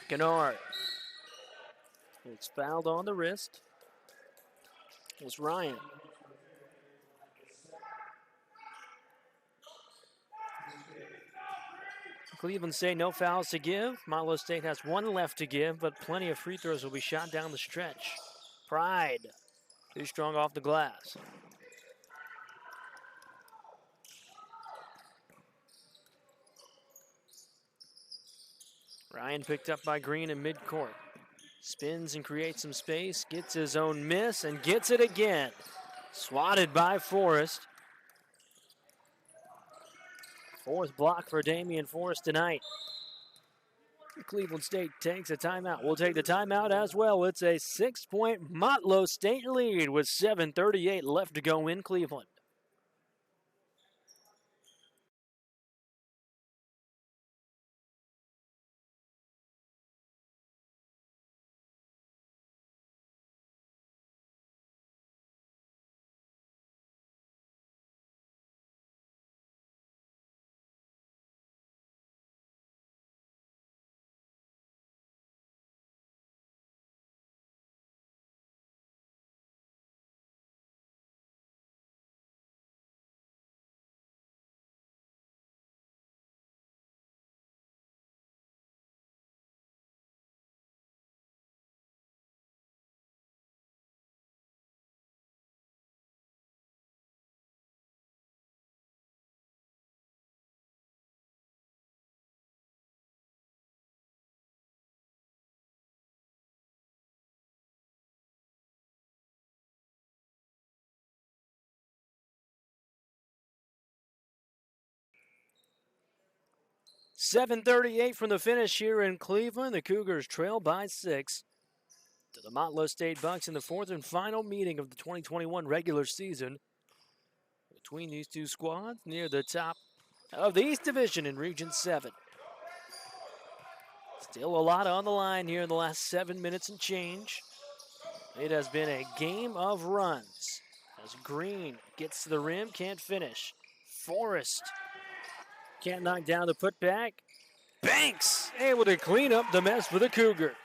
C: Kennard. It's fouled on the wrist. It's Ryan. Cleveland State, no fouls to give. Motlow State has 1 left to give, but plenty of free throws will be shot down the stretch. Pride, too strong off the glass. Ryan picked up by Green in midcourt. Spins and creates some space, gets his own miss, and gets it again. Swatted by Forrest. 4th block for Damian Forrest tonight. Cleveland State takes a timeout. We'll take the timeout as well. It's a 6-point Motlow State lead with 7:38 left to go in Cleveland. .738 from the finish here in Cleveland. The Cougars trail by 6 to the Motlow State Bucks in the 4th and final meeting of the 2021 regular season between these two squads near the top of the East Division in Region 7. Still a lot on the line here in the last 7 minutes and change. It has been a game of runs as Green gets to the rim, can't finish. Forrest can't knock down the putback. Banks able to clean up the mess for the Cougars.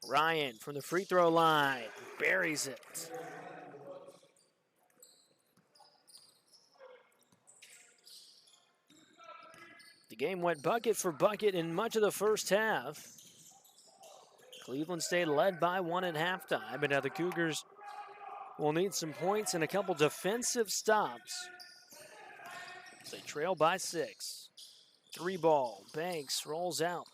C: Ryan from the free throw line buries it. The game went bucket for bucket in much of the first half. Cleveland State led by 1 at halftime, but now the Cougars will need some points and a couple defensive stops. They trail by 6. 3-ball, Banks rolls out.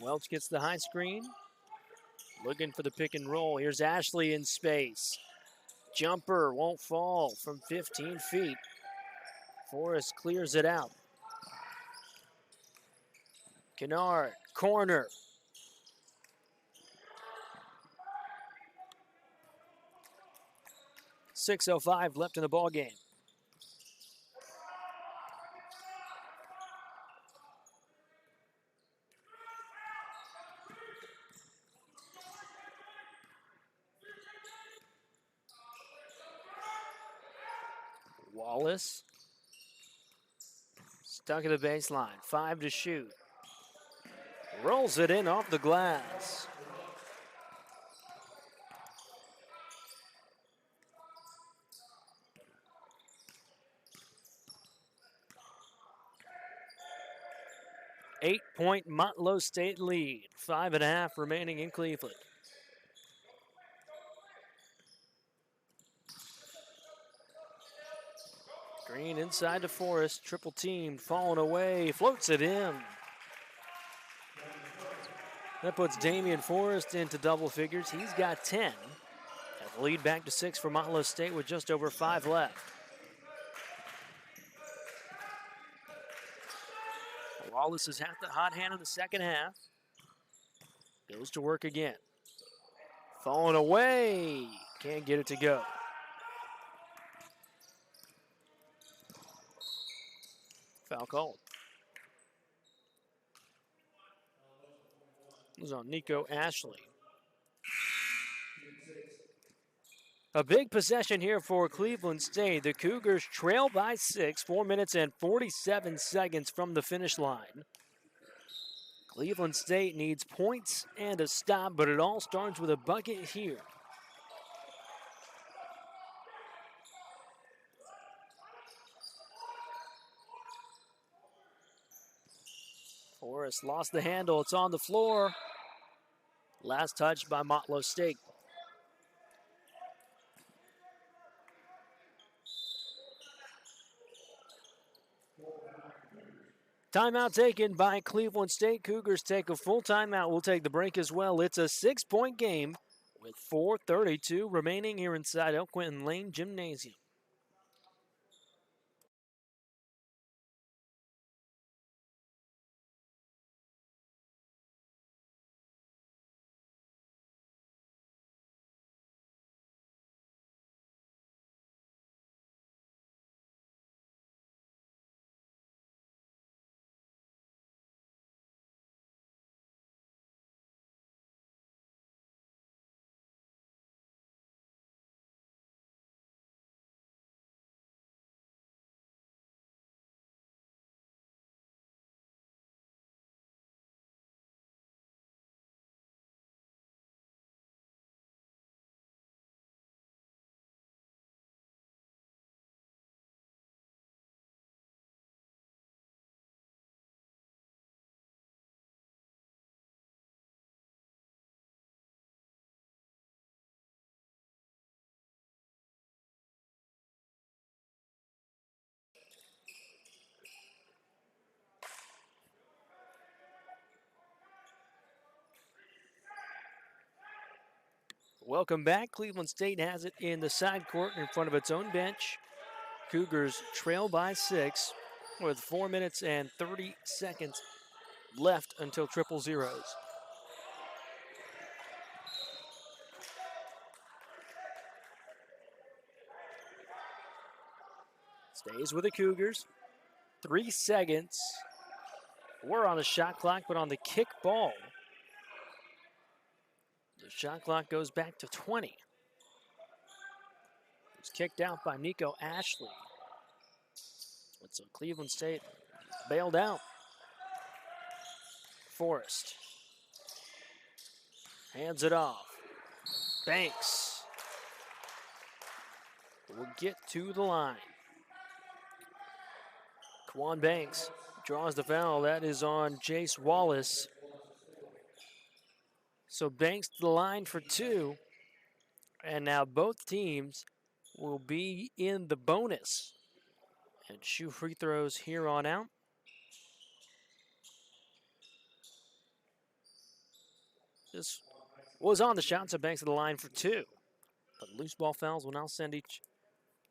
C: Welch gets the high screen. Looking for the pick and roll. Here's Ashley in space. Jumper won't fall from 15 feet. Forrest clears it out. Kennard, corner. .605 left in the ball game. Wallace. Stuck at the baseline. 5 to shoot. Rolls it in off the glass. Eight-point Motlow State lead. 5.5 remaining in Cleveland. Green inside to Forrest. Triple teamed. Falling away. Floats it in. That puts Damian Forrest into double figures. He's got 10. And the lead back to 6 for Motlow State with just over 5 left. Wallace has had the hot hand in the second half. Goes to work again. Falling away. Can't get it to go. Foul called. It was on Nico Ashley. A big possession here for Cleveland State. The Cougars trail by 6, 4 minutes and 47 seconds from the finish line. Cleveland State needs points and a stop, but it all starts with a bucket here. Forrest lost the handle. It's on the floor. Last touch by Motlow State. Timeout taken by Cleveland State. Cougars take a full timeout. We'll take the break as well. It's a 6-point game with 4:32 remaining here inside El Quentin Lane Gymnasium. Welcome back. Cleveland State has it in the side court in front of its own bench. Cougars trail by 6 with 4 minutes and 30 seconds left until triple zeros. Stays with the Cougars. 3 seconds. We're on the shot clock, but on the kick ball. The shot clock goes back to 20. It's kicked out by Nico Ashley. So Cleveland State bailed out. Forrest hands it off. Banks will get to the line. Quan Banks draws the foul. That is on Jace Wallace. So Banks to the line for 2. And now both teams will be in the bonus and shoot free throws here on out. This was on the shot, so Banks to the line for 2. But loose ball fouls will now send each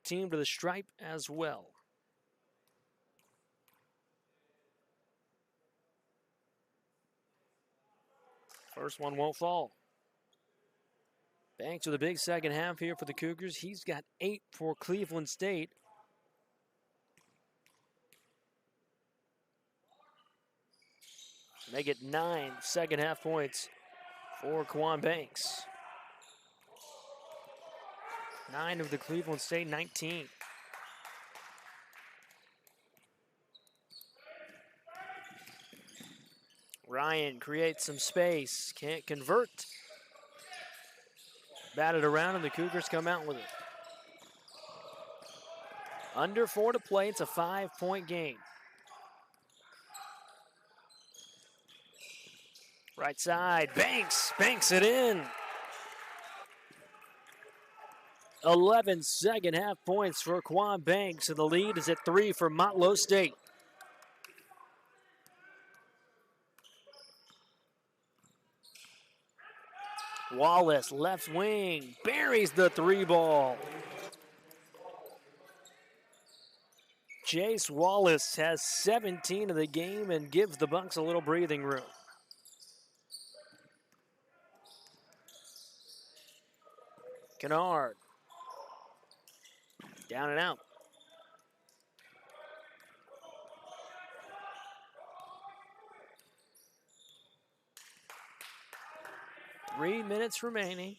C: team to the stripe as well. First one won't fall. Banks with a big second half here for the Cougars. He's got 8 for Cleveland State. Make it 9 second half points for Quan Banks. 9 of the Cleveland State 19. Ryan creates some space, can't convert. Batted around and the Cougars come out with it. Under 4 to play, it's a 5-point game. Right side, Banks it in. 11 second half points for Quan Banks, and the lead is at 3 for Motlow State. Wallace, left wing, buries the 3 ball. Jace Wallace has 17 of the game and gives the Bucks a little breathing room. Kennard. Down and out. Three minutes remaining.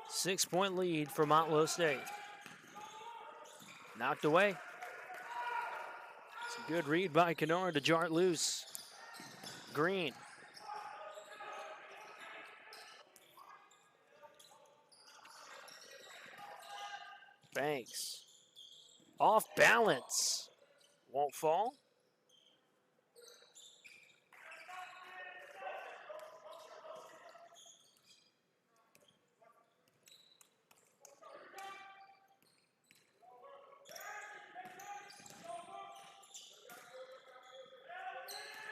C: 6-point lead for Motlow State. Knocked away. It's a good read by Kennard to jar it loose. Green. Banks. Off balance. Won't fall.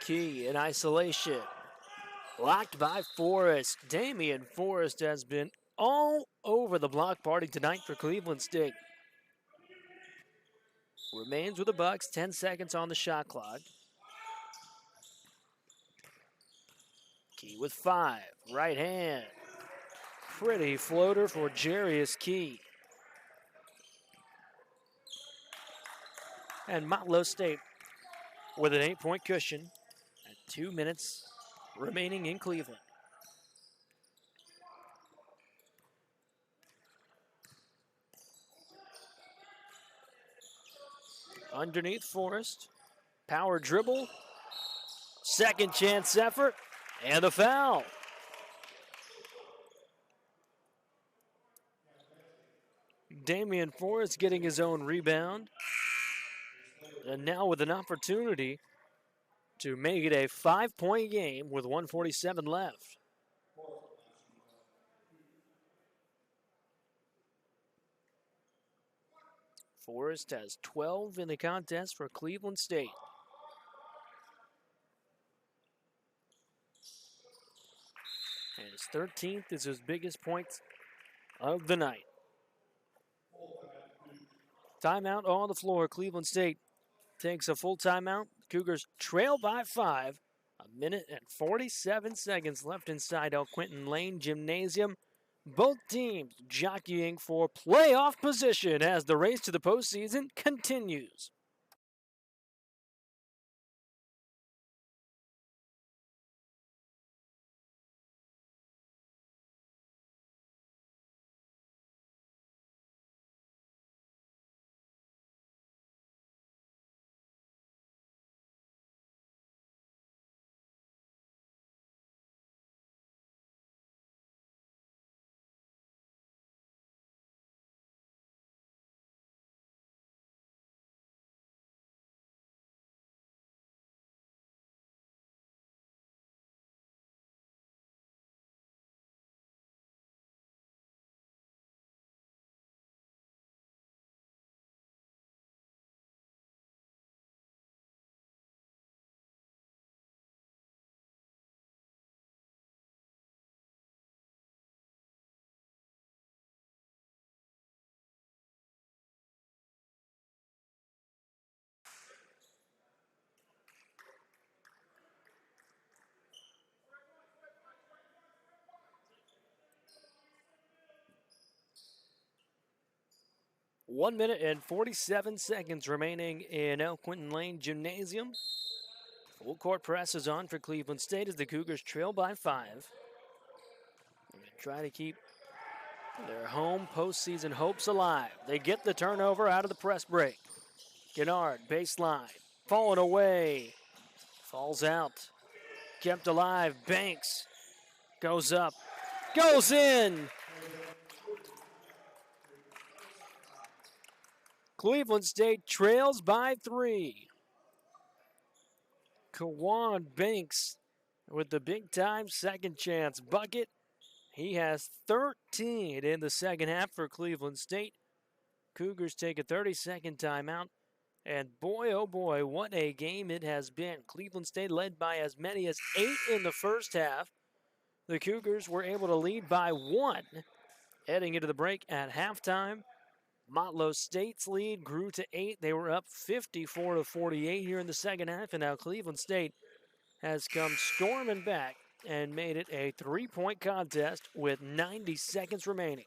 C: Key in isolation. Blocked by Forrest. Damian Forrest has been all over the block party tonight for Cleveland State. Remains with the Bucks, 10 seconds on the shot clock. Key with 5, right hand. Pretty floater for Jarius Key. And Motlow State with an 8-point cushion at 2 minutes remaining in Cleveland. Underneath Forrest. Power dribble. Second chance effort. And a foul. Damian Forrest getting his own rebound. And now with an opportunity to make it a 5-point game with 1:47 left. Forrest has 12 in the contest for Cleveland State. And his 13th is his biggest point of the night. Timeout on the floor. Cleveland State takes a full timeout. Cougars trail by 5. 1 minute and 47 seconds left inside El Quinton Lane Gymnasium. Both teams jockeying for playoff position as the race to the postseason continues. 1 minute and 47 seconds remaining in El Quinton Lane Gymnasium. Full court press is on for Cleveland State as the Cougars trail by 5. They're going to try to keep their home postseason hopes alive. They get the turnover out of the press break. Kennard, baseline, falling away, falls out, kept alive. Banks goes up, goes in. Cleveland State trails by 3. Kawan Banks with the big-time second chance bucket. He has 13 in the second half for Cleveland State. Cougars take a 30-second timeout. And boy, oh boy, what a game it has been. Cleveland State led by as many as 8 in the first half. The Cougars were able to lead by 1 heading into the break at halftime. Motlow State's lead grew to 8. They were up 54-48 here in the second half, and now Cleveland State has come storming back and made it a 3-point contest with 90 seconds remaining.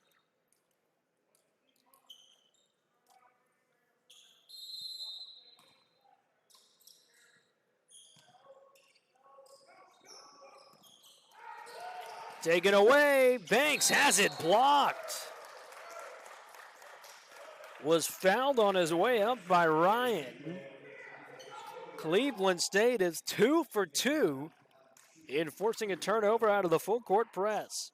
C: Taken away, Banks has it blocked. Was fouled on his way up by Ryan. Cleveland State is 2 for 2 in forcing a turnover out of the full court press.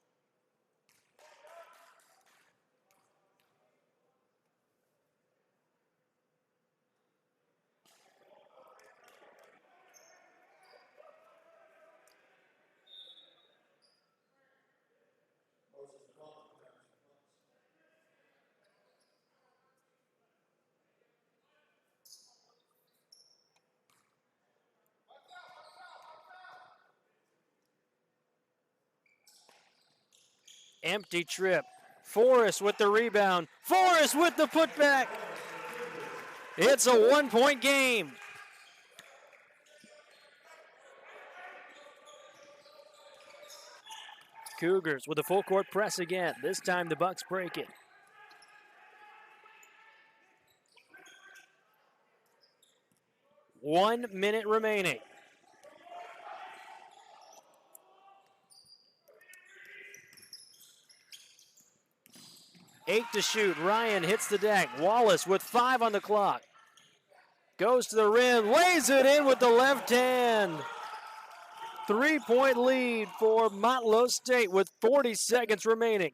C: Empty trip. Forrest with the rebound. Forrest with the putback. It's a 1-point game. Cougars with a full court press again. This time the Bucks break it. One minute remaining. Eight to shoot. Ryan hits the deck. Wallace with 5 on the clock. Goes to the rim. Lays it in with the left hand. 3-point lead for Motlow State with 40 seconds remaining.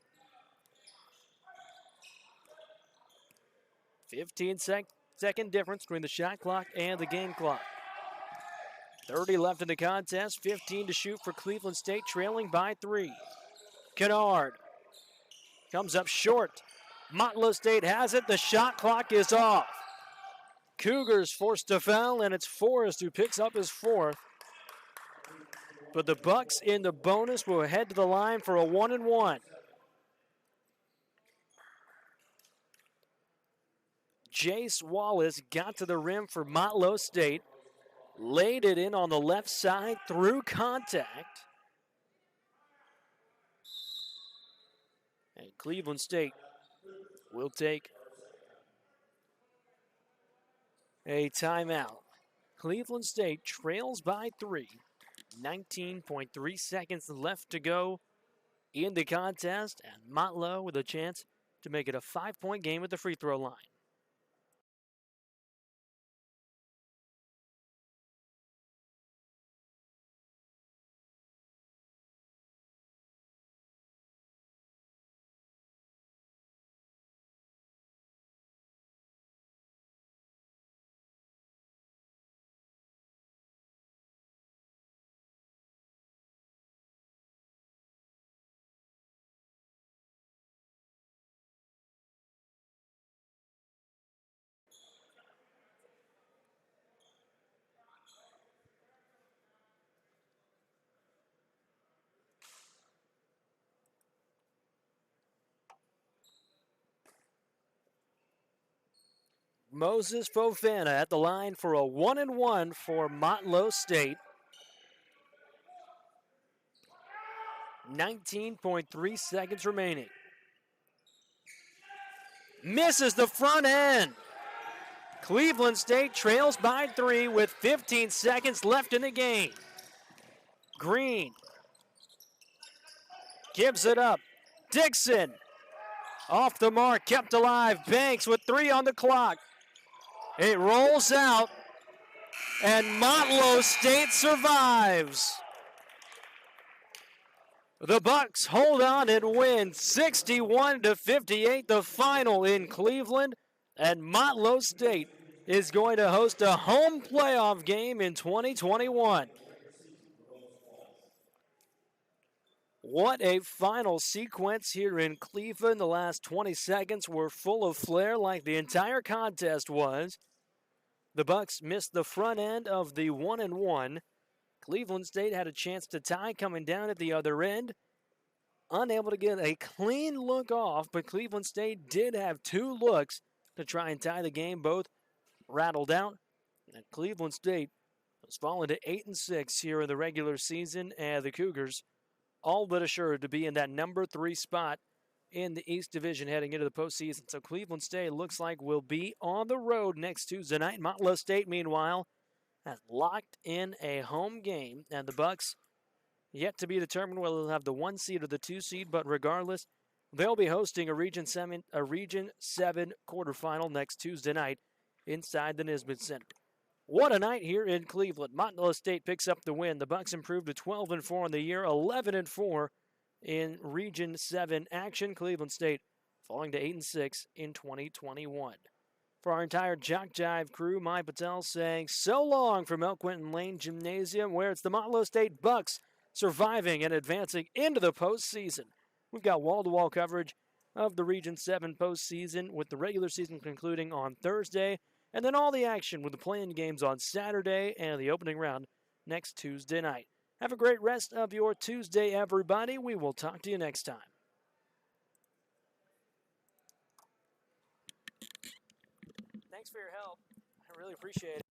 C: 15-second difference between the shot clock and the game clock. 30 left in the contest. 15 to shoot for Cleveland State, trailing by 3. Kennard comes up short. Motlow State has it. The shot clock is off. Cougars forced to foul, and it's Forrest who picks up his 4th. But the Bucks in the bonus will head to the line for a 1-and-1. Jace Wallace got to the rim for Motlow State. Laid it in on the left side through contact. And Cleveland State will take a timeout. Cleveland State trails by 3. 19.3 seconds left to go in the contest, and Motlow with a chance to make it a 5-point game at the free throw line. Moses Fofana at the line for a 1-and-1 for Motlow State. 19.3 seconds remaining. Misses the front end. Cleveland State trails by 3 with 15 seconds left in the game. Green gives it up. Dixon off the mark, kept alive. Banks with 3 on the clock. It rolls out, and Motlow State survives. The Bucks hold on and win 61-58, the final in Cleveland, and Motlow State is going to host a home playoff game in 2021. What a final sequence here in Cleveland. The last 20 seconds were full of flair like the entire contest was. The Bucks missed the front end of the 1-1. Cleveland State had a chance to tie coming down at the other end. Unable to get a clean look off, but Cleveland State did have 2 looks to try and tie the game. Both rattled out. And Cleveland State has fallen to 8-6 here in the regular season, and the Cougars all but assured to be in that number 3 spot in the East Division heading into the postseason. So Cleveland State looks like will be on the road next Tuesday night. Motlow State, meanwhile, has locked in a home game, and the Bucks yet to be determined whether they'll have the 1 seed or the 2 seed, but regardless, they'll be hosting a Region 7 quarterfinal next Tuesday night inside the Nisbet Center. What a night here in Cleveland. Motlow State picks up the win. The Bucks improved to 12-4 in the year, 11-4 in Region 7 action. Cleveland State falling to 8-6 in 2021. For our entire Jock Jive crew, Mai Patel saying so long from Elk Quinton Lane Gymnasium, where it's the Motlow State Bucks surviving and advancing into the postseason. We've got wall-to-wall coverage of the Region 7 postseason, with the regular season concluding on Thursday, and then all the action with the play-in games on Saturday and the opening round next Tuesday night. Have a great rest of your Tuesday, everybody. We will talk to you next time. Thanks for your help. I really appreciate it.